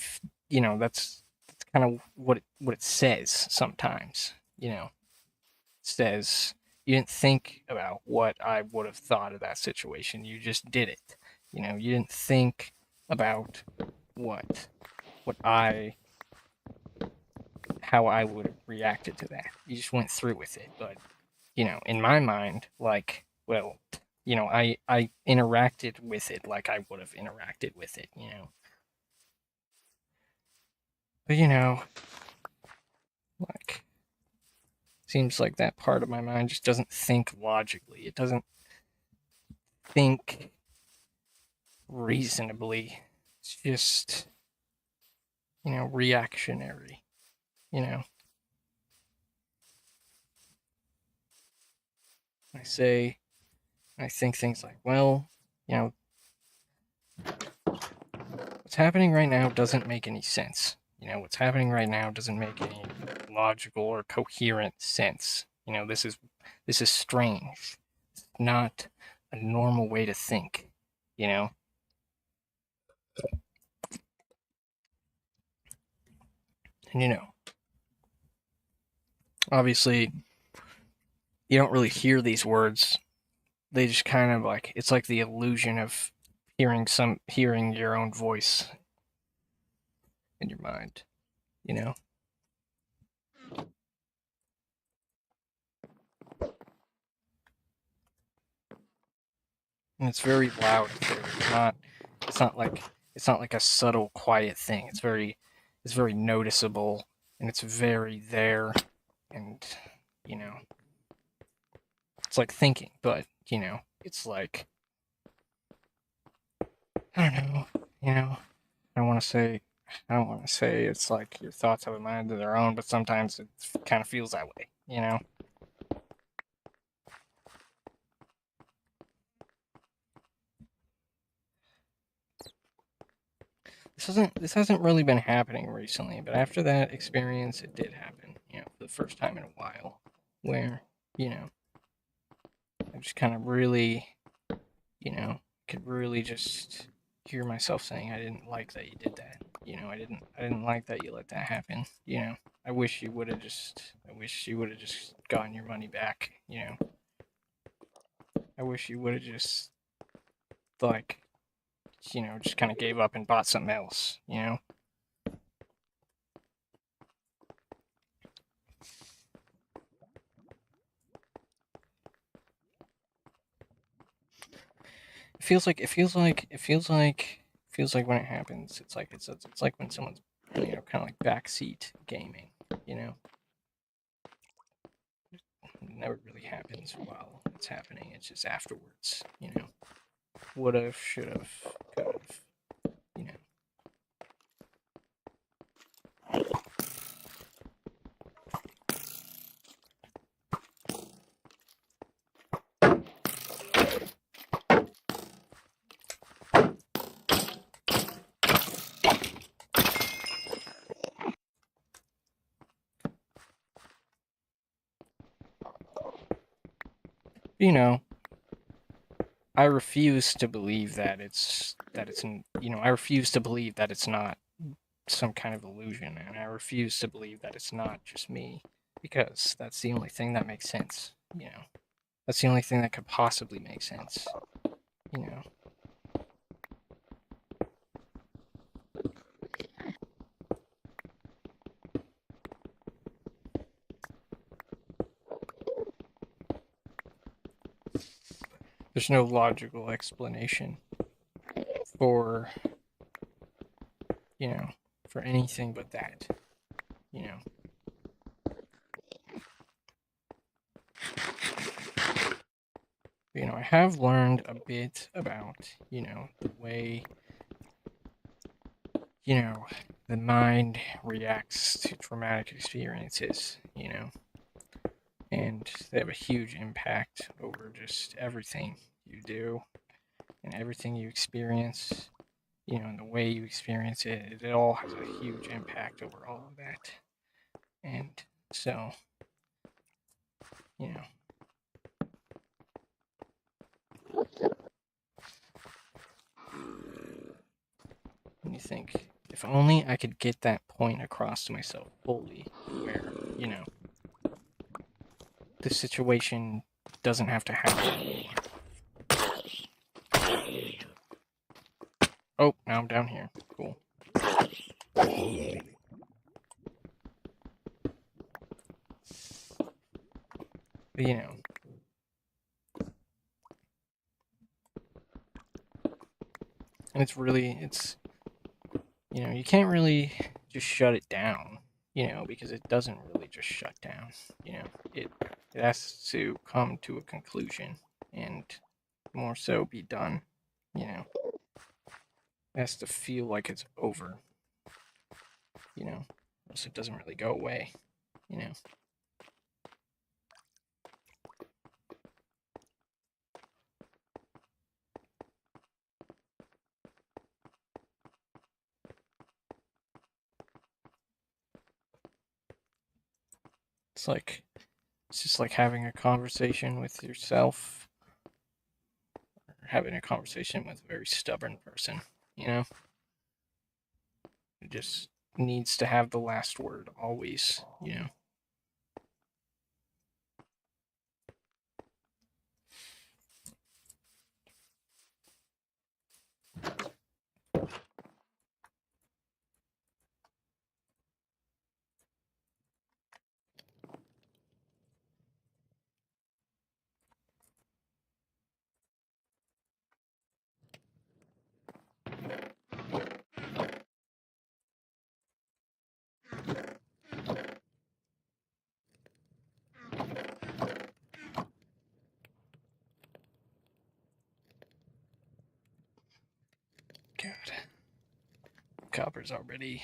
that's kind of what it says sometimes. It says you didn't think about what I would have thought of that situation. You just did it. You didn't think about what what I how I would have reacted to that. You just went through with it. But, in my mind, like, well, I interacted with it like I would have interacted with it. But, like, seems like that part of my mind just doesn't think logically. It doesn't think reasonably. It's just, reactionary, you know. I think things like, well, you know, what's happening right now doesn't make any sense. What's happening right now doesn't make any logical or coherent sense. This is strange. It's not a normal way to think, you know? And obviously you don't really hear these words. They just kind of like, it's like the illusion of hearing your own voice in your mind, you know? And it's very loud too. It's not like it's not like a subtle quiet thing. It's very noticeable, and it's very there, and you know it's like thinking, but it's like, I don't know, I don't want to say I don't want to say it's like your thoughts have a mind of their own, but sometimes it kind of feels that way. This hasn't really been happening recently, but after that experience, it did happen. For the first time in a while, where you know I just kind of really, could really just hear myself saying, "I didn't like that you did that. I didn't like that you let that happen. I wish you would have just gotten your money back. I wish you would have just like, just kind of gave up and bought something else. It feels like when it happens, it's like when someone's kind of like backseat gaming. You know, it never really happens while it's happening. It's just afterwards. Would have, should have, could have. You know, you know. I refuse to believe I refuse to believe that it's not some kind of illusion, and I refuse to believe that it's not just me, because that's the only thing that makes sense. That's the only thing that could possibly make sense. You know, there's no logical explanation for you know for anything but that. You know, I have learned a bit about the way the mind reacts to traumatic experiences. And they have a huge impact over just everything you do and everything you experience. And the way you experience it, it all has a huge impact over all of that. And so, you know, when you think, if only I could get that point across to myself fully, where, the situation doesn't have to happen. Oh, now I'm down here. Cool. But, and you can't really just shut it down, because it doesn't really just shut down. It has to come to a conclusion and more so be done. You know, It has to feel like it's over, you know, else it doesn't really go away, you know. It's just like having a conversation with yourself, or having a conversation with a very stubborn person, you know? It just needs to have the last word always, you know? God. Copper's already.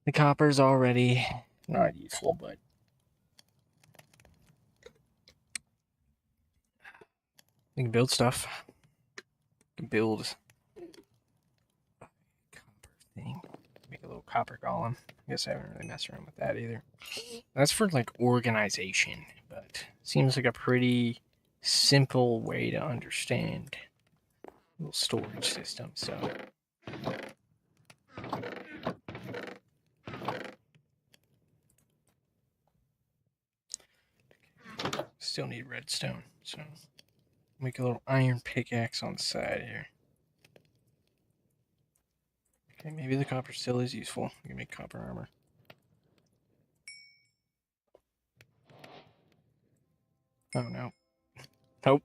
The copper's already not useful, but. We can build stuff. We can build copper thing. Make a little copper golem. I guess I haven't really messed around with that either. That's for like organization, but seems like a pretty simple way to understand a little storage system. So still need redstone. So make a little iron pickaxe on the side here. Okay, maybe the copper still is useful. We can make copper armor. Oh no. Nope.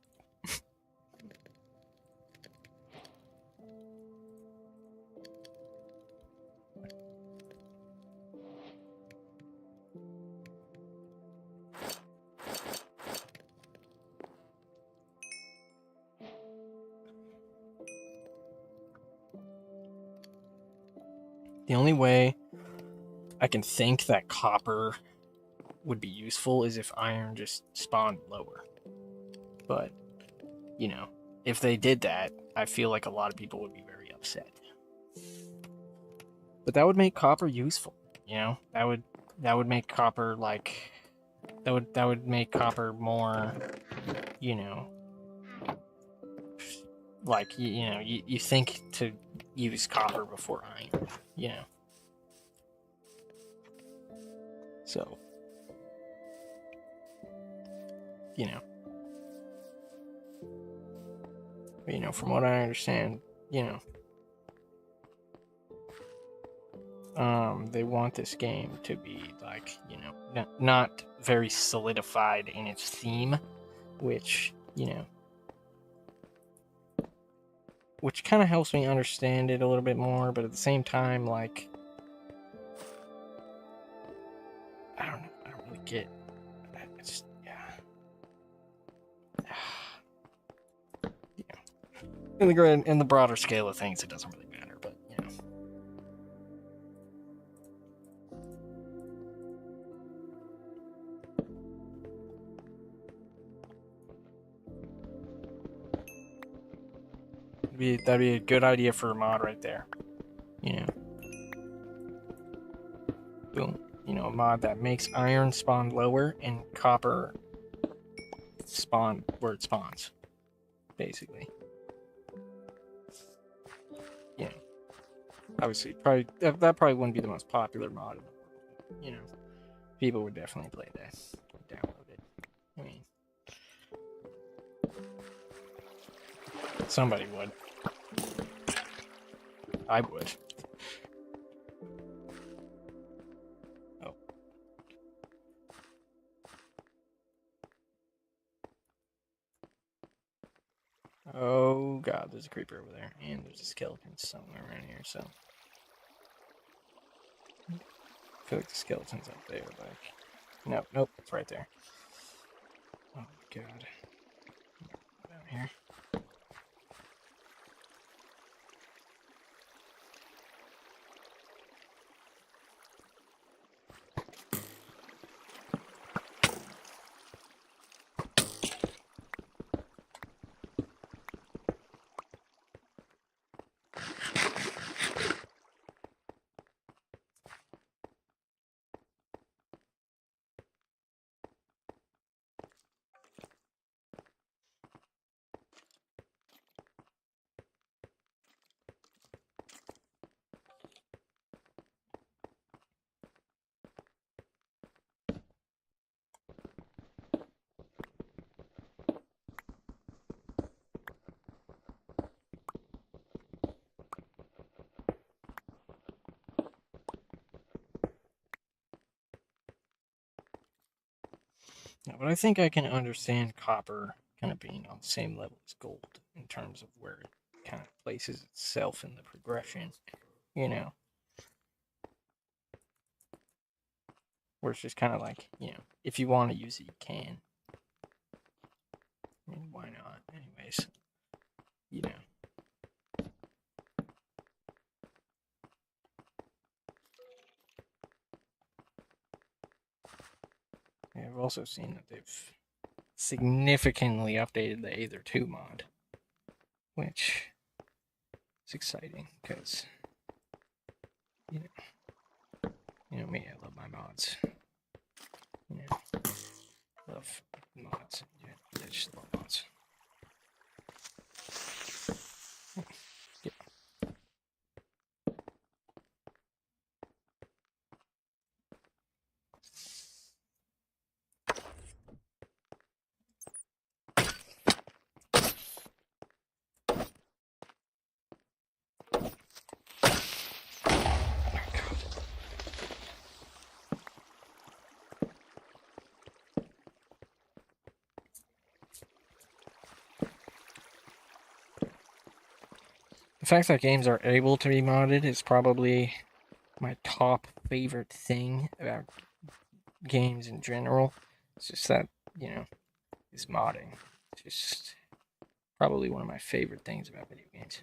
The only way I can think that copper would be useful is if iron just spawned lower. But, you know, if they did that, I feel like a lot of people would be very upset. But that would make copper useful, you know? That would make copper like that would make copper more, you know, like you know, you think to use copper before iron, you know. So, you know. But, you know, from what I understand, you know, they want this game to be like, you know, not very solidified in its theme, which, you know, which kind of helps me understand it a little bit more, but at the same time, like, I don't know, I don't really get. It's yeah. You know, in the broader scale of things, it doesn't really matter, but you know. That'd be a good idea for a mod right there. You know. Boom. You know, a mod that makes iron spawn lower and copper spawn where it spawns. Basically. You know. Obviously, probably that probably wouldn't be the most popular mod in the world. You know. People would definitely play that. Download it. I mean, somebody would. I would. Oh. Oh god, there's a creeper over there. And there's a skeleton somewhere around here, so. I feel like the skeleton's up there, like. Nope, it's right there. Oh god. Down here. No, but I think I can understand copper kind of being on the same level as gold in terms of where it kind of places itself in the progression, you know, where it's just kind of like, if you want to use it, you can. I mean, why not? Anyways, you know. Yeah, I've also seen that they've significantly updated the Aether 2 mod, which is exciting because, you me, I love my mods. Love mods. Yeah, I just love mods. Yeah. The fact that games are able to be modded is probably my top favorite thing about games in general. It's just that, is modding. It's just probably one of my favorite things about video games.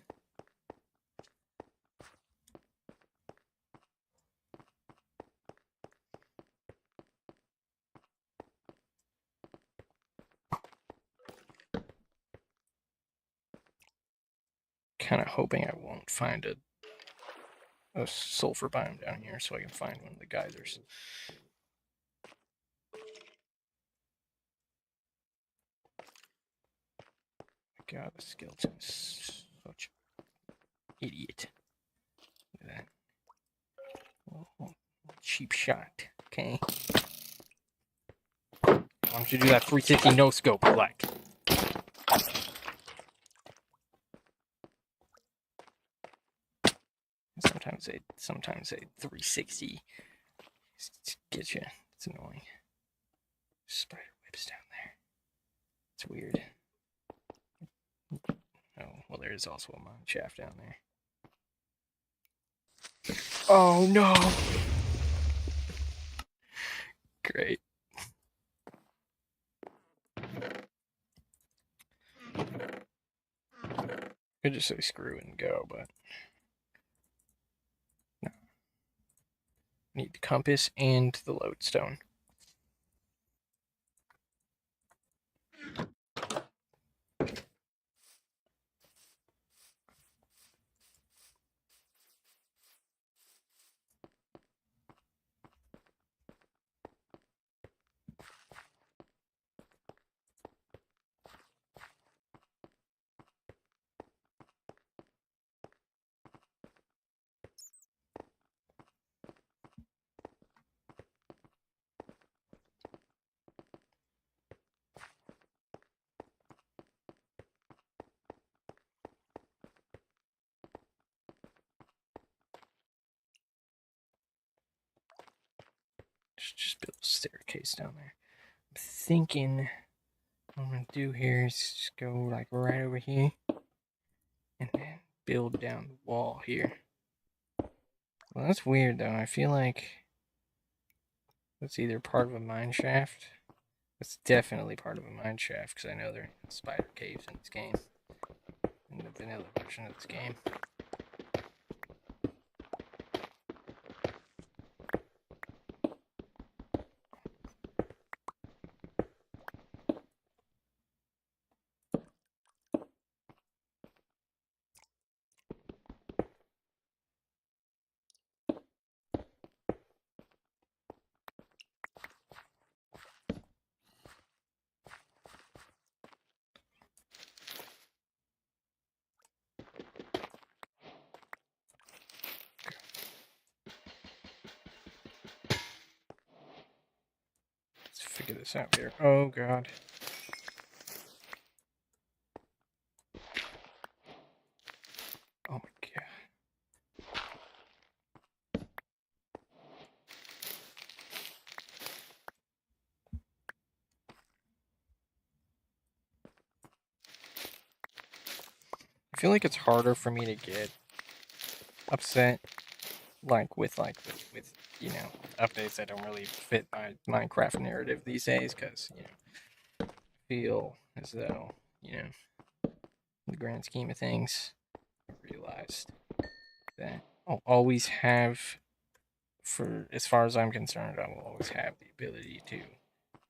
Kind of hoping I won't find a sulfur biome down here so I can find one of the geysers. God, the skeleton's such an idiot. Look at that. Oh, cheap shot. Okay. Why don't you do that 360 no scope, like? Sometimes they 360 get you. It's annoying. Spider webs down there. It's weird. Oh, well, there is also a mine shaft down there. Oh no! Great. Could just say screw it and go, but no. Need the compass and the lodestone. Just build a staircase down there. I'm thinking what I'm gonna do here is just go like right over here and then build down the wall here. Well, that's weird though. I feel like that's either part of a mine shaft. That's definitely part of a mine shaft because I know there are spider caves in this game. In the vanilla version of this game. Let's figure this out here. Oh god. Oh my god. feel like it's harder for me to get upset, with you know, updates that don't really fit my Minecraft narrative these days, because I feel as though in the grand scheme of things, I realized that I'll always have, for as far as I'm concerned, I will always have the ability to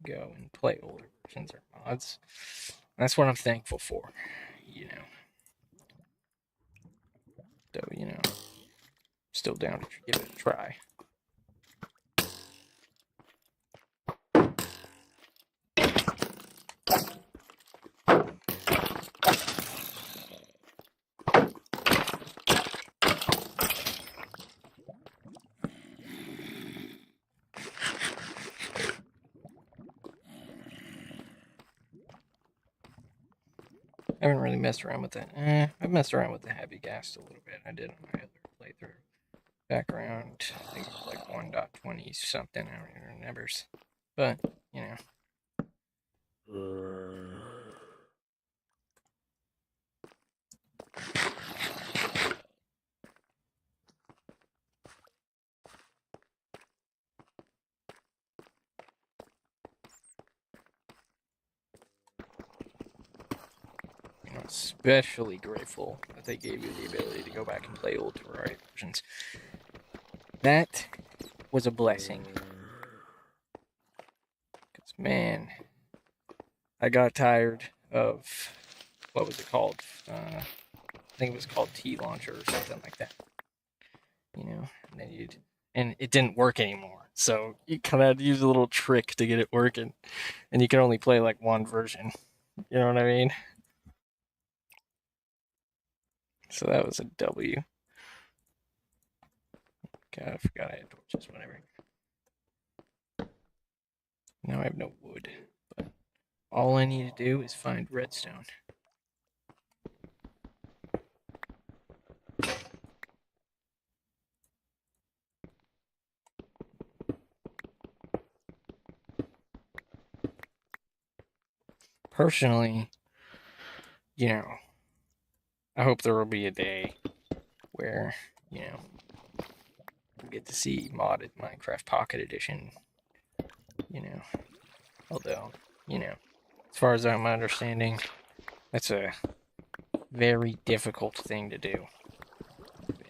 go and play older versions or mods. That's what I'm thankful for, So, still down to give it a try. I haven't really messed around with that. I've messed around with the heavy gas a little bit. I did on my other playthrough. Back around, I think it was like 1.20 something. I don't even remember. But, especially grateful that they gave you the ability to go back and play old Terraria versions. That was a blessing. Because, man, I got tired of, what was it called? I think it was called T-Launcher or something like that. And then and it didn't work anymore. So you kind of had to use a little trick to get it working. And you can only play like one version. You know what I mean? So that was a W. God, I forgot I had torches, whatever. Now I have no wood. But all I need to do is find redstone. Personally, I hope there will be a day where, we'll get to see modded Minecraft Pocket Edition, although, as far as I'm understanding, that's a very difficult thing to do.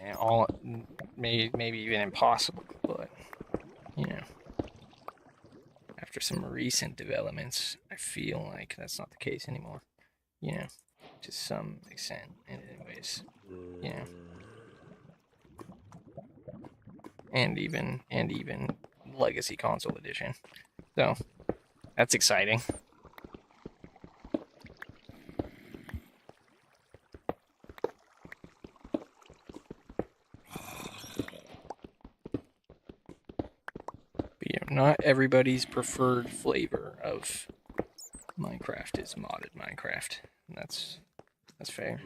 And maybe even impossible, but, after some recent developments, I feel like that's not the case anymore, to some extent, anyways, and even Legacy Console Edition. So that's exciting. But not everybody's preferred flavor of Minecraft is modded Minecraft. And that's fair.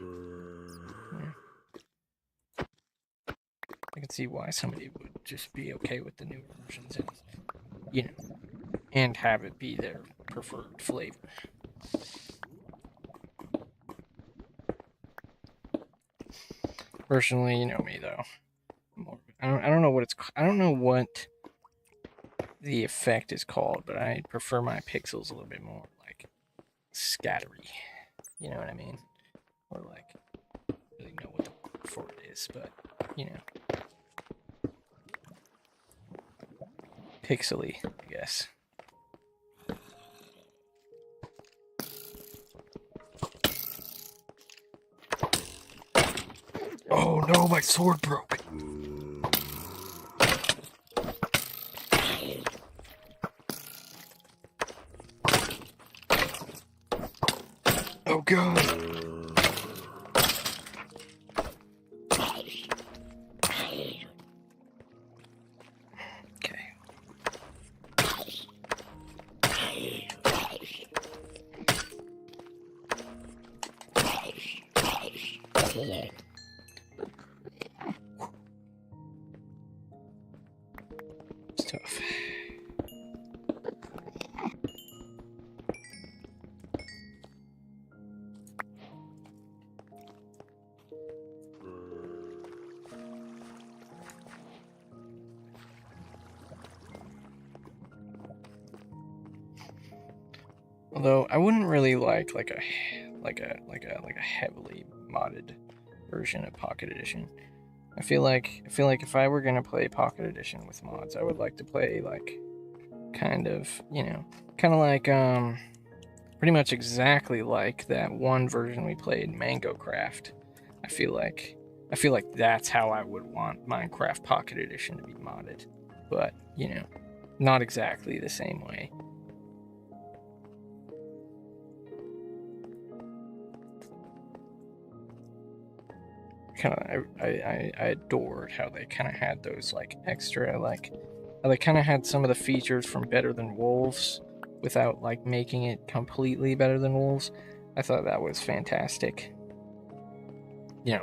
I can see why somebody would just be okay with the newer versions and have it be their preferred flavor. Personally, you know me though. I don't know what the effect is called, but I prefer my pixels a little bit more like scattery. You know what I mean? Or like, I don't really know what the word for it is, but pixely, I guess. Oh no, my sword broke. Oh god. Okay. It's tough. Although I wouldn't really like a heavily modded version of Pocket Edition. I feel like if I were gonna play Pocket Edition with mods, I would like to play like kind of like pretty much exactly like that one version we played, Mango Craft. I feel like that's how I would want Minecraft Pocket Edition to be modded, but not exactly the same way. I adored how they kind of had those like extra how they kind of had some of the features from Better Than Wolves without like making it completely Better Than Wolves. I thought that was fantastic. The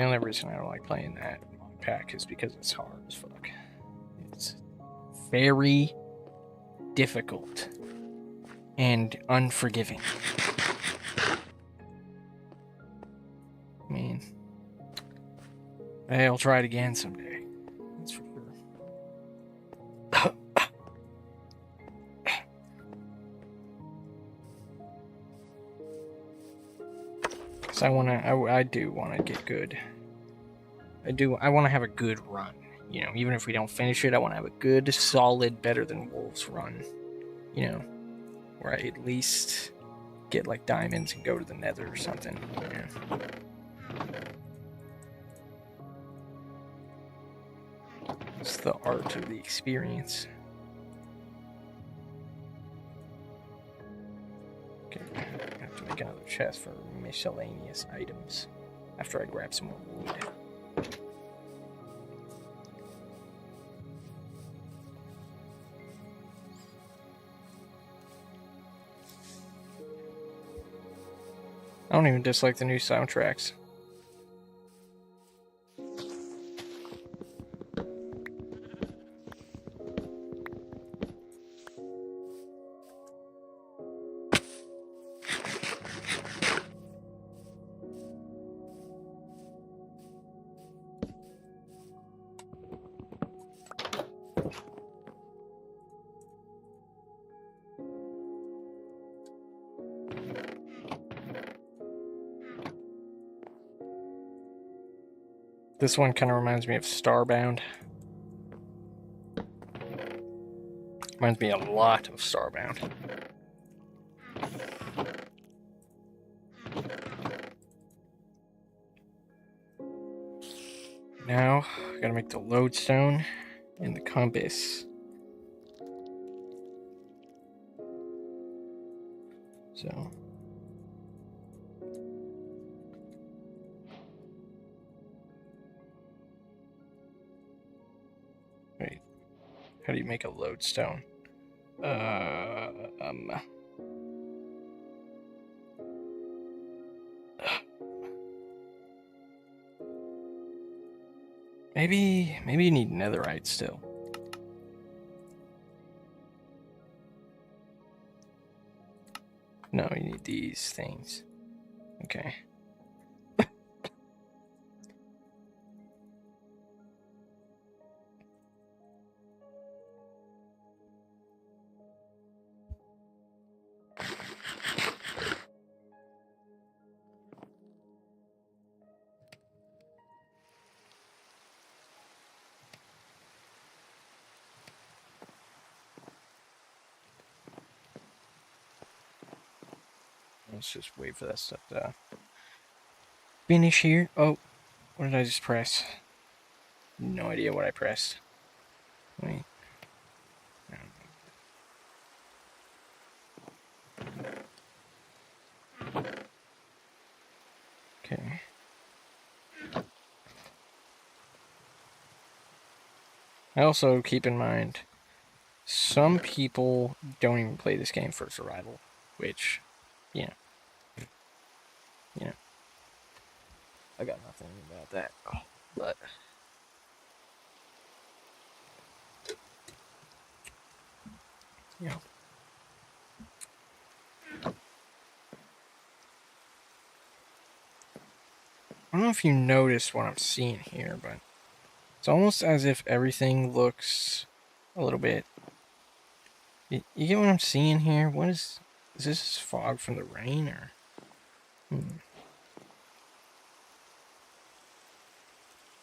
only reason I don't like playing that mod pack is because it's hard as fuck. It's very difficult and unforgiving. I mean, I'll try it again someday. That's for sure. Because I do want to get good. I want to have a good run. Even if we don't finish it, I want to have a good, solid, Better Than Wolves run. Where I at least get like diamonds and go to the nether or something. It's the art of the experience. Okay, I have to make another chest for miscellaneous items after I grab some more wood. I don't even dislike the new soundtracks. This one kind of reminds me of Starbound. Reminds me a lot of Starbound. Now, I gotta make the lodestone and the compass. So. Wait. How do you make a lodestone? Maybe you need netherite still. No, you need these things. Okay. Let's just wait for that stuff to finish here. Oh, what did I just press? No idea what I pressed. Wait. Okay. I also keep in mind, some people don't even play this game for survival, which, I got nothing about that, but I don't know if you noticed what I'm seeing here, but it's almost as if everything looks a little bit You get what I'm seeing here? What is this fog from the rain or?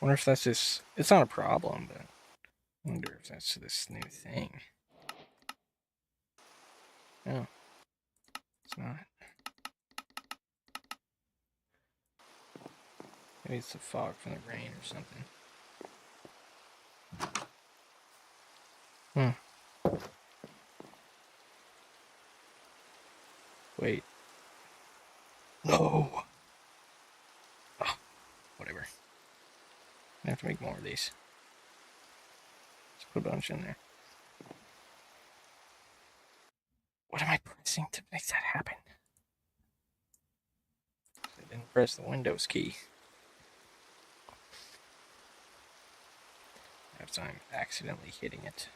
Wonder if that's just. It's not a problem, but I wonder if that's this new thing. No, it's not. Maybe it's the fog from the rain or something. Wait. No! Oh, whatever. I have to make more of these. Let's put a bunch in there. What am I pressing to make that happen? I didn't press the Windows key. Perhaps I'm accidentally hitting it.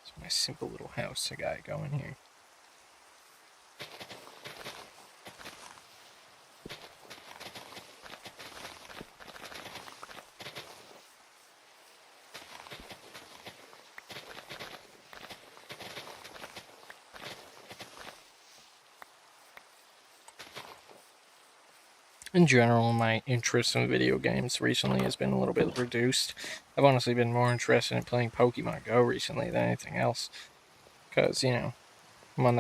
It's my simple little house I got going here. In general, my interest in video games recently has been a little bit reduced. I've honestly been more interested in playing Pokemon Go recently than anything else. Because, you know, I'm on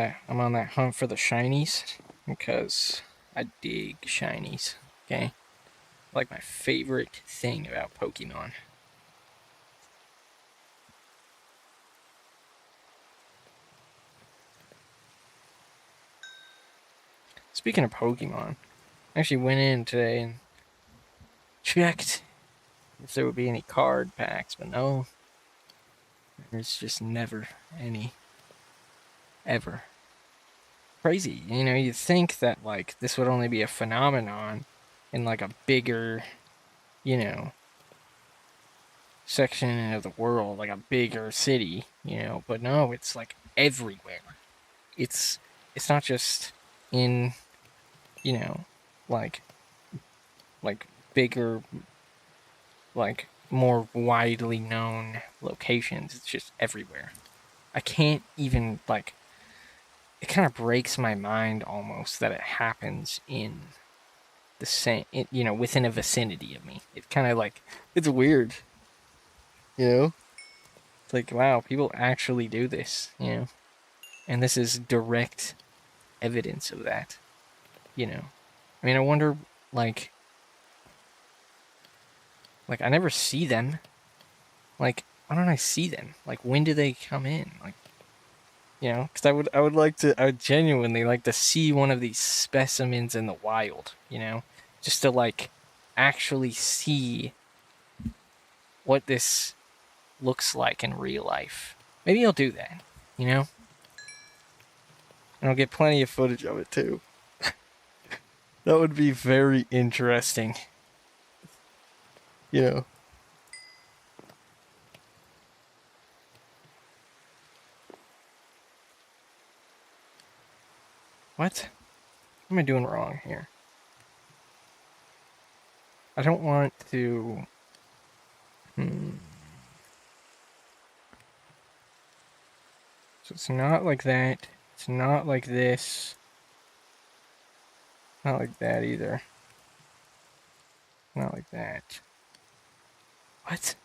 that hunt for the shinies. Because I dig shinies. Okay? Like my favorite thing about Pokemon. Speaking of Pokemon, I actually went in today and checked if there would be any card packs, but no. There's just never any. Ever. Crazy. You know, you'd think that, like, this would only be a phenomenon in, like, a bigger, you know, section of the world, like a bigger city, you know, but no, it's, like, everywhere. It's, it's not just in, you know, like, bigger, like, more widely known locations. It's just everywhere. I can't even, like, it kind of breaks my mind almost that it happens in the same, you know, within a vicinity of me. It kind of like, it's weird, you know? It's like, wow, people actually do this, you know? And this is direct evidence of that, you know? I mean, I wonder, like, I never see them. Like, why don't I see them? Like, when do they come in? Like, you know, because I would genuinely like to see one of these specimens in the wild, you know, just to like actually see what this looks like in real life. Maybe I'll do that, you know, and I'll get plenty of footage of it too. That would be very interesting, you know. What? What am I doing wrong here? I don't want to. So it's not like that. It's not like this. Not like that either. Not like that. What?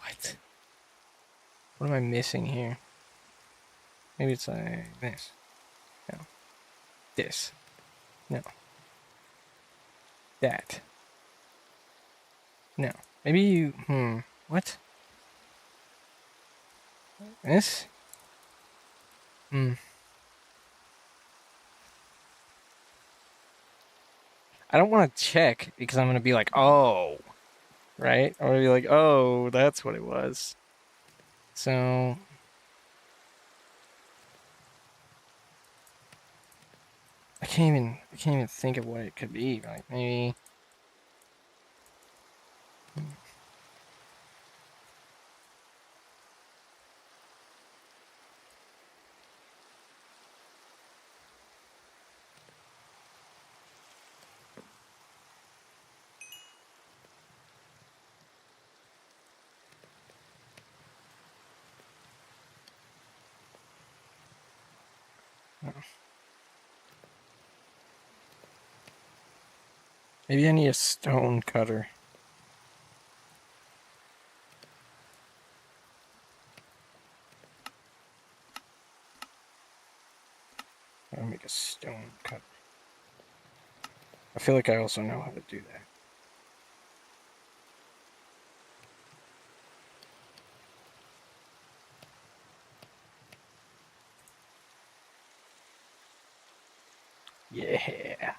What? What am I missing here? Maybe it's like this. No. This. No. That. No. Maybe you. What? This? I don't want to check because I'm going to be like, oh. Right? I'm going to be like, oh, that's what it was. So. I can't even think of what it could be. Like, maybe. Oh. Maybe I need a stone cutter. I'll make a stone cutter. I feel like I also know how to do that. Yeah.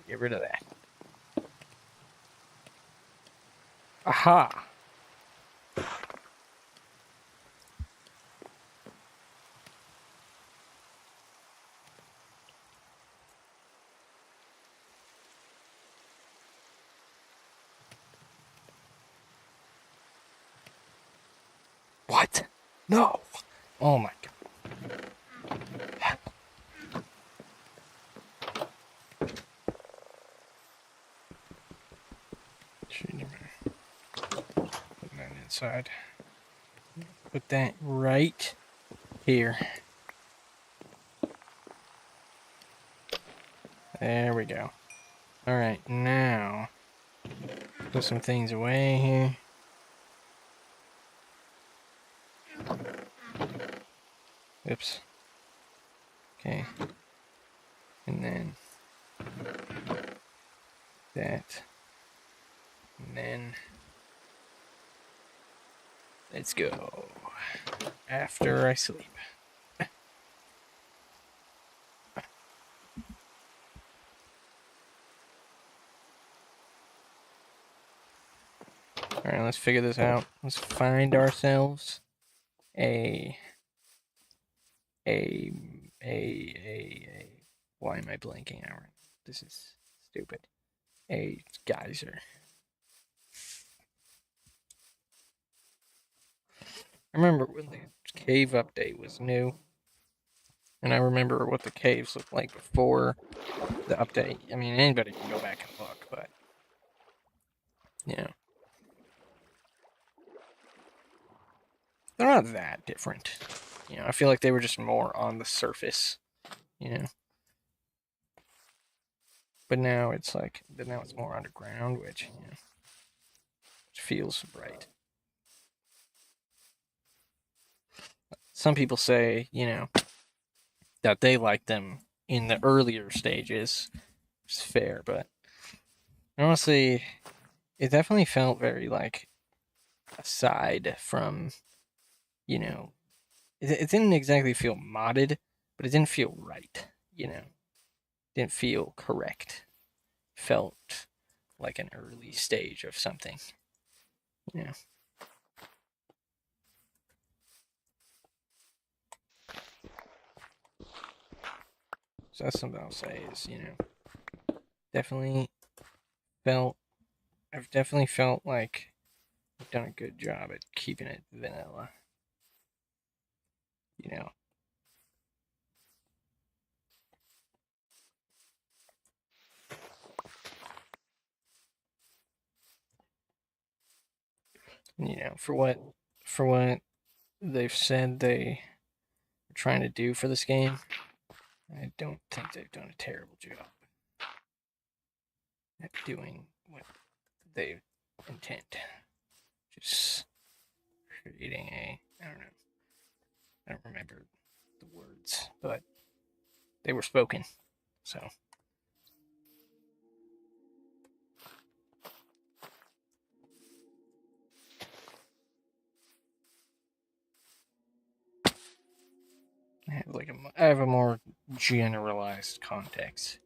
Get rid of that. Aha! What? No! Oh my god. Put that inside. Put that right here. There we go. Alright, now put some things away here. Oops. Okay. And then that. And then let's go. After I sleep. Alright, let's figure this out. Let's find ourselves a why am I blanking out? This is stupid. A geyser. I remember when the cave update was new, and I remember what the caves looked like before the update. I mean, anybody can go back and look, but you know, they're not that different. You know, I feel like they were just more on the surface. You know, but now it's like now it's more underground, which which feels right. Some people say, that they like them in the earlier stages. It's fair, but honestly, it definitely felt very like aside from, it didn't exactly feel modded, but it didn't feel right, didn't feel correct. Felt like an early stage of something, you know. So that's something I'll say is, definitely felt, I've definitely felt like I've done a good job at keeping it vanilla, you know. For what they've said they are trying to do for this game, I don't think they've done a terrible job at doing what they intend. Just creating I don't know, I don't remember the words, but they were spoken. So I have a more generalized context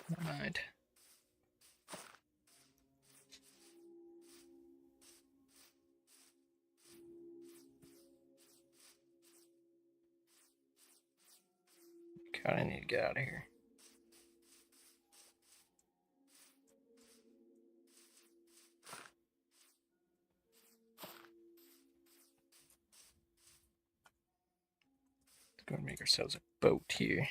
in mind. God, I need to get out of here. Let's go and make ourselves a boat here.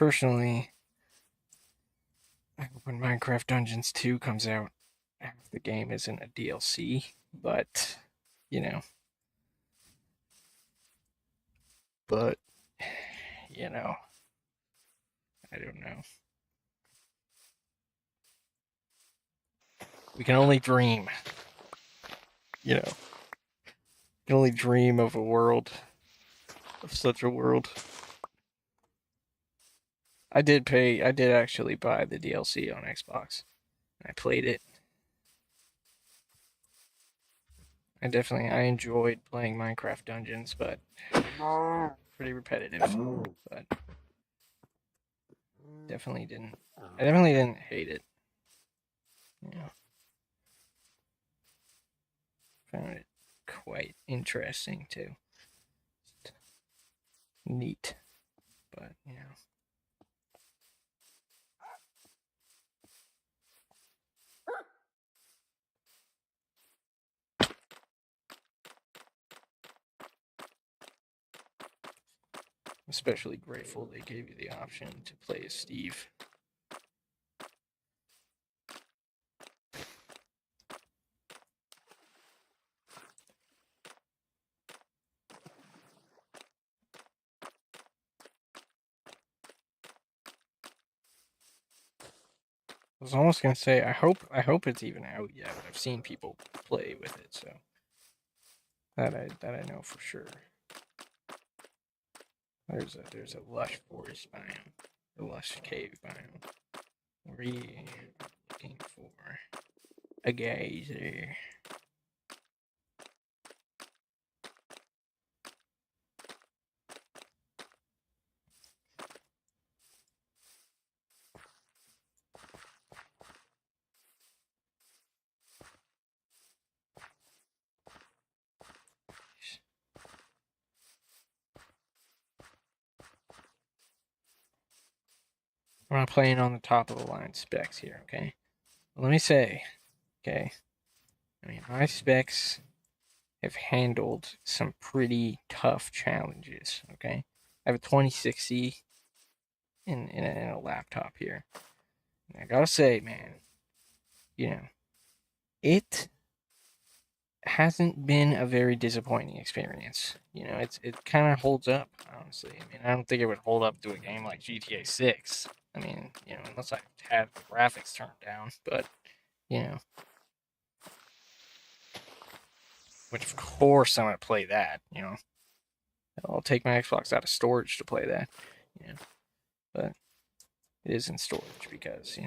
personally, when Minecraft Dungeons 2 comes out, half the game isn't a DLC, but, you know, but, you know, I don't know. We can only dream, you know, we can only dream of a world, of such a world. I did actually buy the DLC on Xbox. I played it. I enjoyed playing Minecraft Dungeons, but pretty repetitive. But I definitely didn't hate it. Yeah. Found it quite interesting too. Just neat. But especially grateful they gave you the option to play as Steve. I was almost gonna say I hope it's even out yet, but I've seen people play with it, so that I know for sure. There's a lush forest biome, a lush cave biome. We're looking for a geyser. We're not playing on the top of the line specs here, okay? Let me say, okay, I mean, my specs have handled some pretty tough challenges, okay? I have a 2060 in a laptop here. And I gotta say, man, it hasn't been a very disappointing experience. It kind of holds up, honestly. I mean, I don't think it would hold up to a game like GTA 6. I mean, unless I had the graphics turned down, but which of course I'm gonna play that. I'll take my Xbox out of storage to play that. But it is in storage because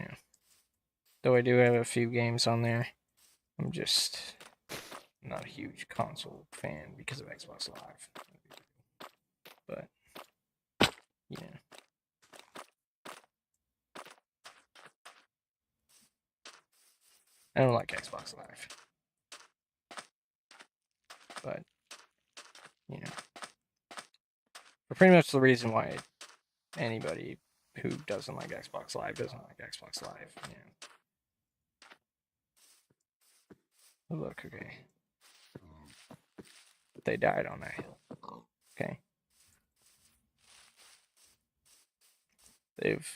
though I do have a few games on there, I'm just not a huge console fan because of Xbox Live. But I don't like Xbox Live. But for pretty much the reason why anybody who doesn't like Xbox Live doesn't like Xbox Live. Look, okay. They died on that hill. Okay. They've,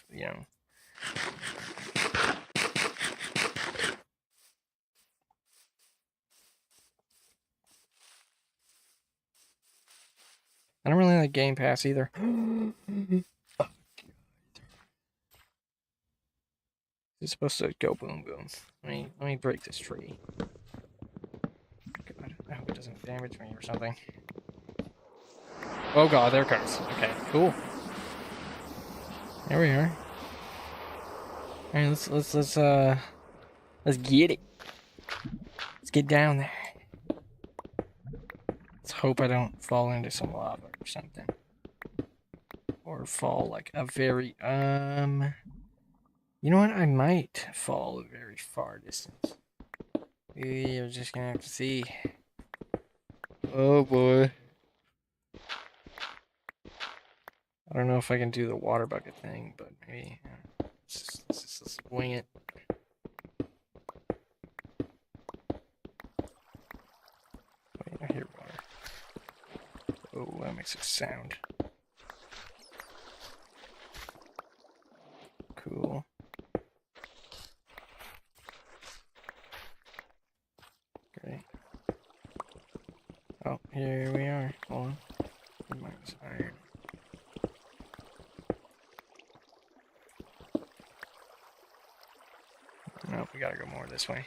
I don't really like Game Pass either. It's supposed to go boom boom. Let me break this tree. God, I hope it doesn't damage me or something. Oh god, there it comes. Okay, cool. There we are. Alright, let's get it. Let's get down there. Let's hope I don't fall into some lava or something. Or fall like a very you know what? I might fall a very far distance. You're just gonna have to see. Oh boy. I don't know if I can do the water bucket thing, but maybe. Let's wing it. Wait, I hear water. Oh, that makes a sound. Cool. Great. Oh, here we are. Hold on. Minus iron. Nope, we gotta go more this way.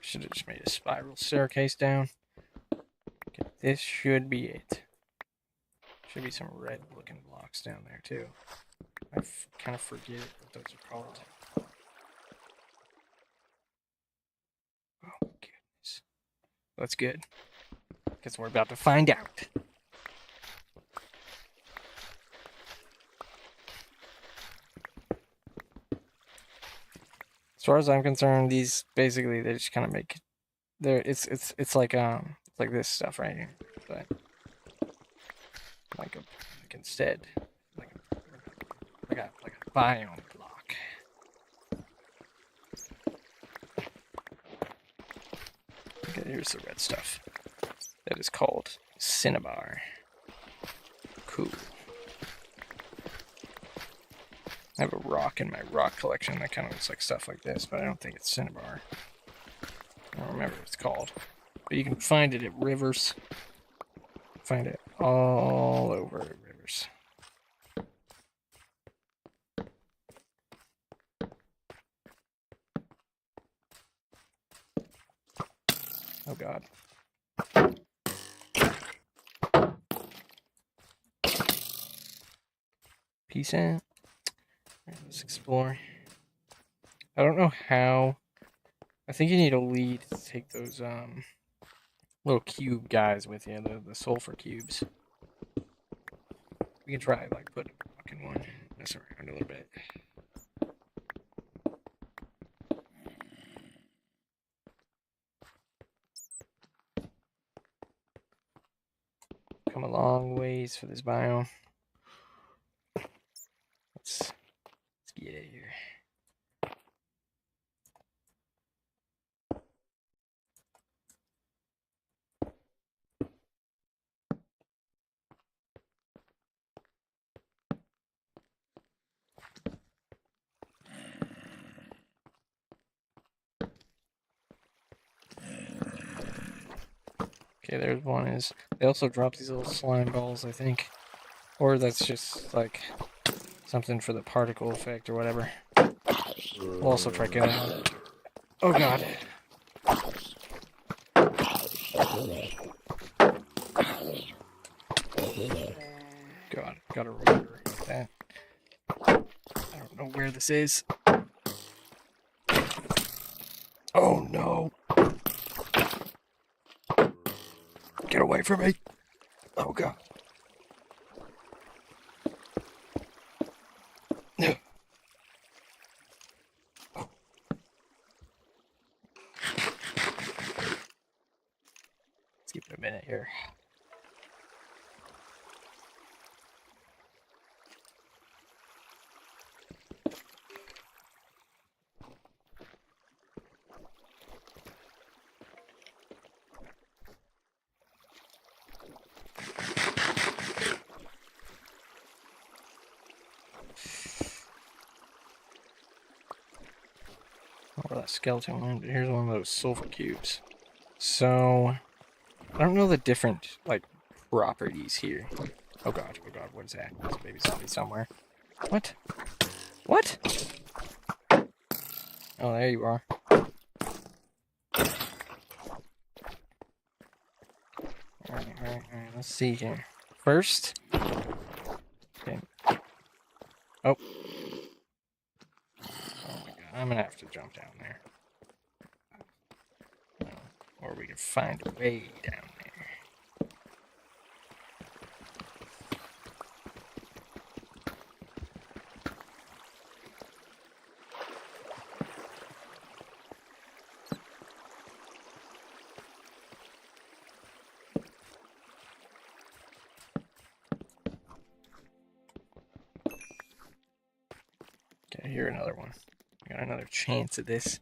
Should have just made a spiral staircase down. Okay, this should be it. Should be some red looking blocks down there too. I kind of forget what those are called. Oh, goodness. That's good. Because we're about to find out. As far as I'm concerned, these basically they just kind of make it's like this stuff right here, but like instead like a biome block. Okay, here's the red stuff. That is called cinnabar. Cool. I have a rock in my rock collection that kind of looks like stuff like this, but I don't think it's cinnabar. I don't remember what it's called. But you can find it at rivers. Find it all over rivers. Oh god. Peace out. Right, let's explore. I don't know how. I think you need a lead to take those little cube guys with you, the sulfur cubes. We can try like put a rock in one, mess around a little bit. Come a long ways for this biome. Let's get it here. Okay, there's one. Is they also drop these little slime balls, I think, or that's just like something for the particle effect or whatever. We'll also try killing them. Oh god. God, gotta remember that. I don't know where this is. Oh no. Get away from me. Oh god. Let's give it a minute here. Oh, that skeleton one. Here's one of those sulfur cubes. So, I don't know the different, like, properties here. Oh god, what is that? There's a baby zombie somewhere. What? What? Oh, there you are. Alright, let's see here. First. Okay. Oh. Oh my god, I'm gonna have to jump down there. Or we can find a way down there. Okay, here another one. I got another chance at this.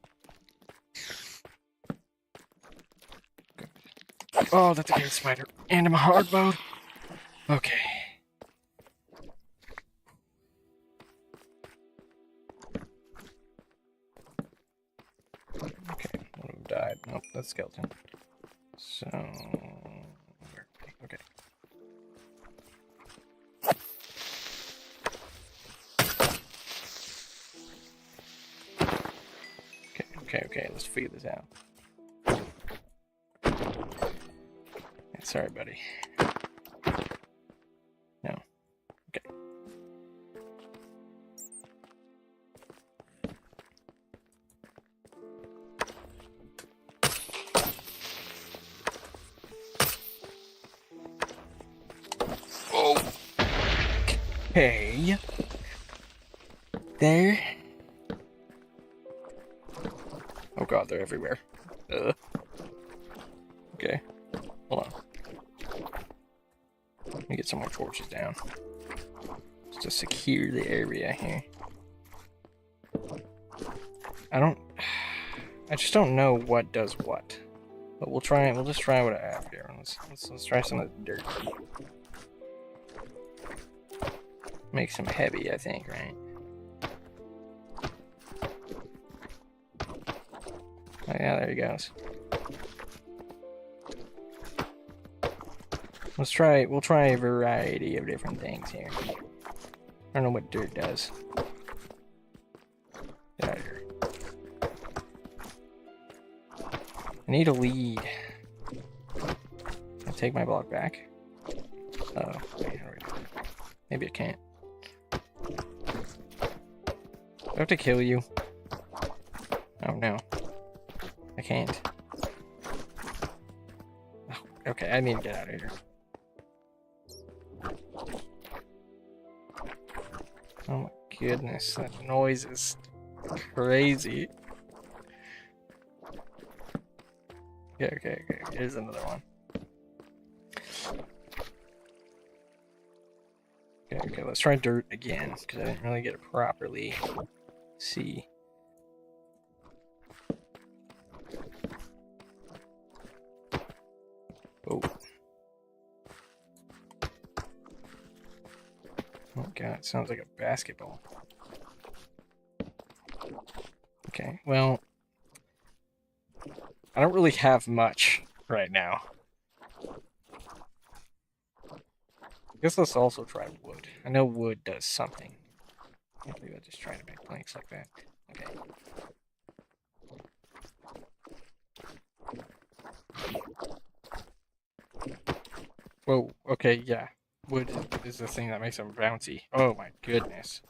Oh, that's a great spider. And I'm hard mode. Okay. Okay, one of them died. Nope, that's skeleton. So, okay. Okay, let's figure this out. Yeah, sorry, buddy. No. Okay. Oh. Okay. There. Oh god, they're everywhere. Okay. Hold on. Let me get some more torches down. Just to secure the area here. I just don't know what does what. But we'll just try what I have here. Let's try some of the dirt. Makes them heavy, I think, right? Oh yeah, there he goes. We'll try a variety of different things here. I don't know what dirt does. Get out of here. I need a lead. Can I take my block back? Oh, wait, maybe I can't. Do I have to kill you? Oh no. I can't. Oh, okay, I need to get out of here. Oh my goodness, that noise is crazy. Okay, here's another one. Okay, let's try dirt again, because I didn't really get to properly see. Oh. Oh god, it sounds like a basketball. Okay, well, I don't really have much right now. I guess let's also try wood. I know wood does something. Can't believe I just tried to make planks like that. Okay. Whoa, okay, yeah. Wood is the thing that makes them bouncy. Oh my goodness.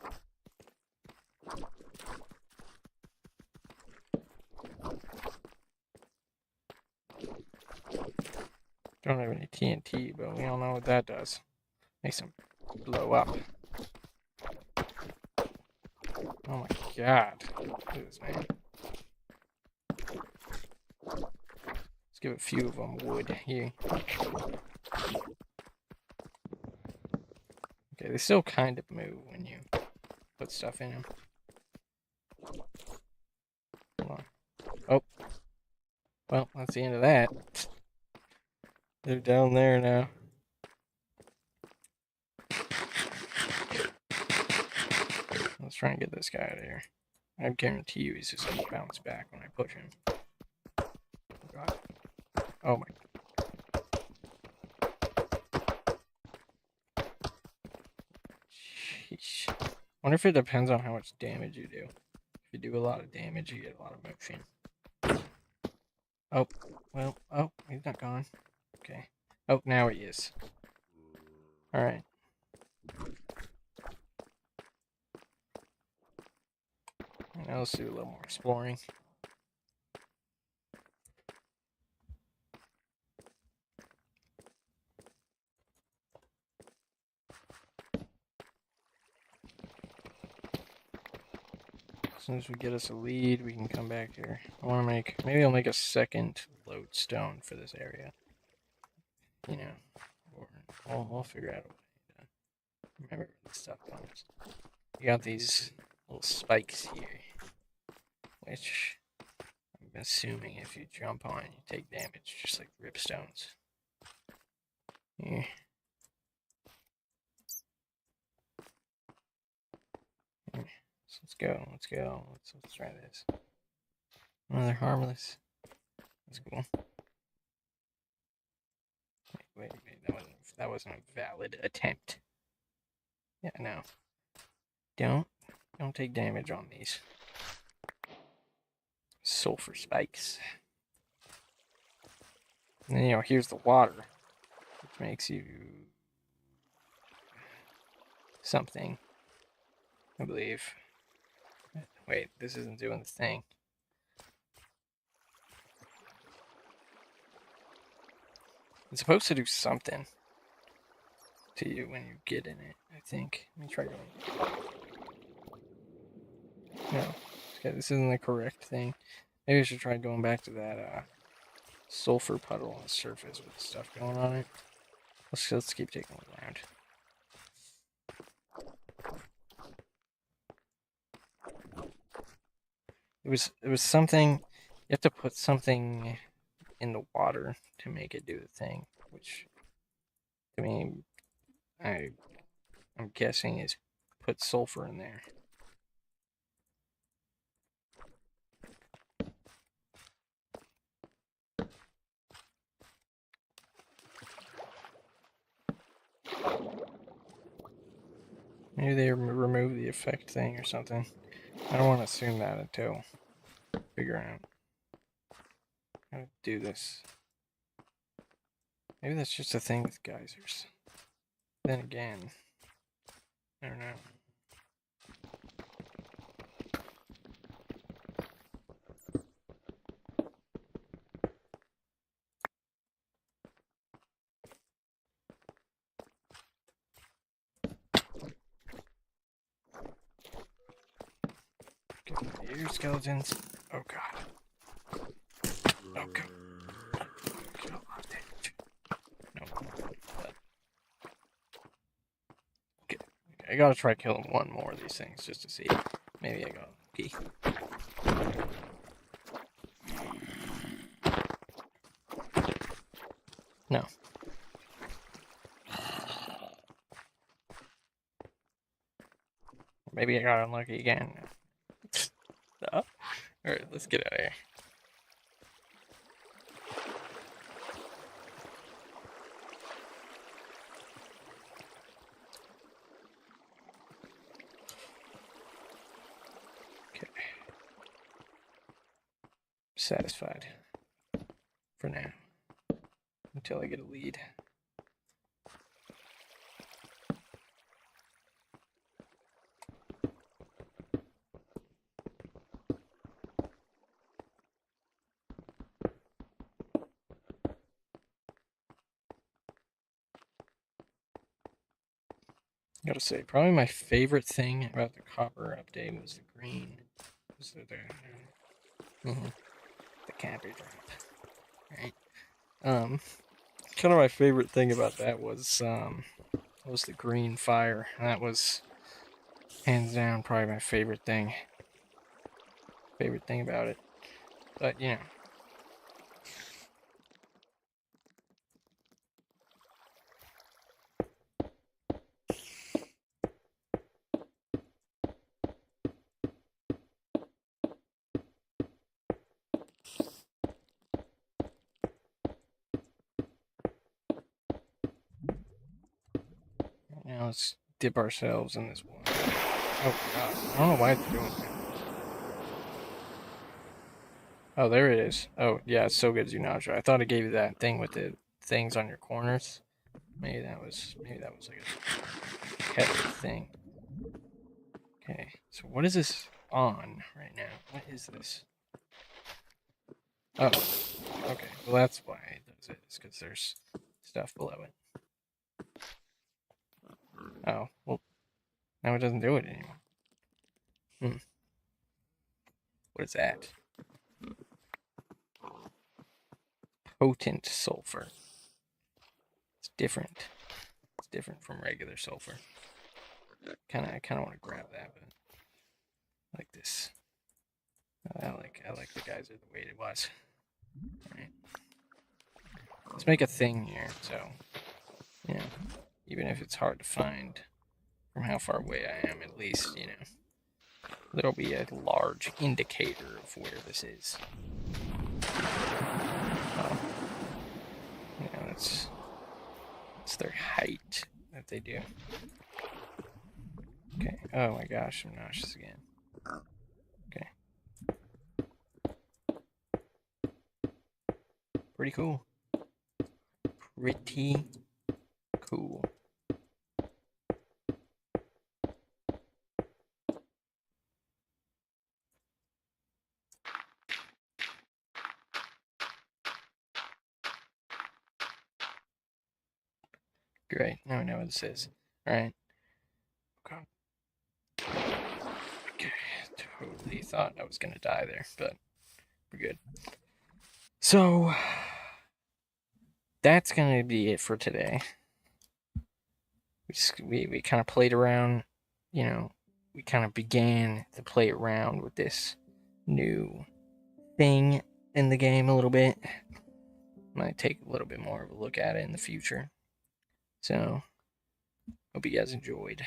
Don't have any TNT, but we all know what that does. Makes them blow up. Oh my god. Look at this, man. Let's give a few of them wood here. Okay, they still kind of move when you put stuff in them. Hold on. Oh. Well, that's the end of that. They're down there now. Let's try and get this guy out of here. I guarantee you he's just gonna bounce back when I push him. Oh god. Oh my. Sheesh. Wonder if it depends on how much damage you do. If you do a lot of damage, you get a lot of motion. Oh, well, oh, he's not gone. Okay. Oh, now he is. Alright. Now let's do a little more exploring. As soon as we get us a lead, we can come back here. I want to make, maybe I'll make a second lodestone for this area. You know, or we'll figure out a way to remember where this stuff comes. You got these little spikes here, which I'm assuming if you jump on, you take damage, just like ripstones. Here. Here. So let's go. Let's go. Let's try this. Another harmless. That's cool. Wait. That wasn't a valid attempt. Yeah, no. Don't take damage on these. Sulfur spikes. And then, here's the water, which makes you something, I believe. Wait, this isn't doing the thing. It's supposed to do something to you when you get in it, I think. Let me try going. No, okay, this isn't the correct thing. Maybe I should try going back to that sulfur puddle on the surface with stuff going on it. Let's keep taking it around. It was something. You have to put something in the water to make it do the thing, which to me, I'm guessing is put sulfur in there. Maybe they remove the effect thing or something. I don't want to assume that until figuring out how to do this. Maybe that's just a thing with geysers. Then again, I don't know. Get your skeletons. Oh god. Oh god. No. Okay. I gotta try killing one more of these things just to see. Maybe I got lucky. No. Maybe I got unlucky again. No. Alright, let's get out of here. Okay. Satisfied. For now. Until I get a lead. Gotta say, probably my favorite thing about the copper update was the green. Was the camper drop, right? Kind of my favorite thing about that was the green fire. That was hands down probably my favorite thing. Favorite thing about it, but now let's dip ourselves in this water. Oh god, I don't know why it's doing that. Oh, there it is. Oh yeah, it's so good, Zunaja. I thought it gave you that thing with the things on your corners. Maybe that was like a pet thing. Okay, so what is this on right now? What is this? Oh, okay. Well, that's why it does it. It's because there's stuff below it. Oh, well, now it doesn't do it anymore. What is that? Potent sulfur. It's different. It's different from regular sulfur. I kind of want to grab that, but like this. I like the geyser the way it was. All right. Let's make a thing here. So You know, even if it's hard to find from how far away I am, at least, there'll be a large indicator of where this is. That's their height that they do. Okay. Oh my gosh, I'm nauseous again. Okay. Pretty cool. Pretty cool. Great. Now I know what this is. Alright. Okay. Totally thought I was gonna die there, but we're good. So that's gonna be it for today. We kind of played around, we kind of began to play around with this new thing in the game a little bit. Might take a little bit more of a look at it in the future. So, hope you guys enjoyed.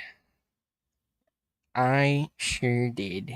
I sure did.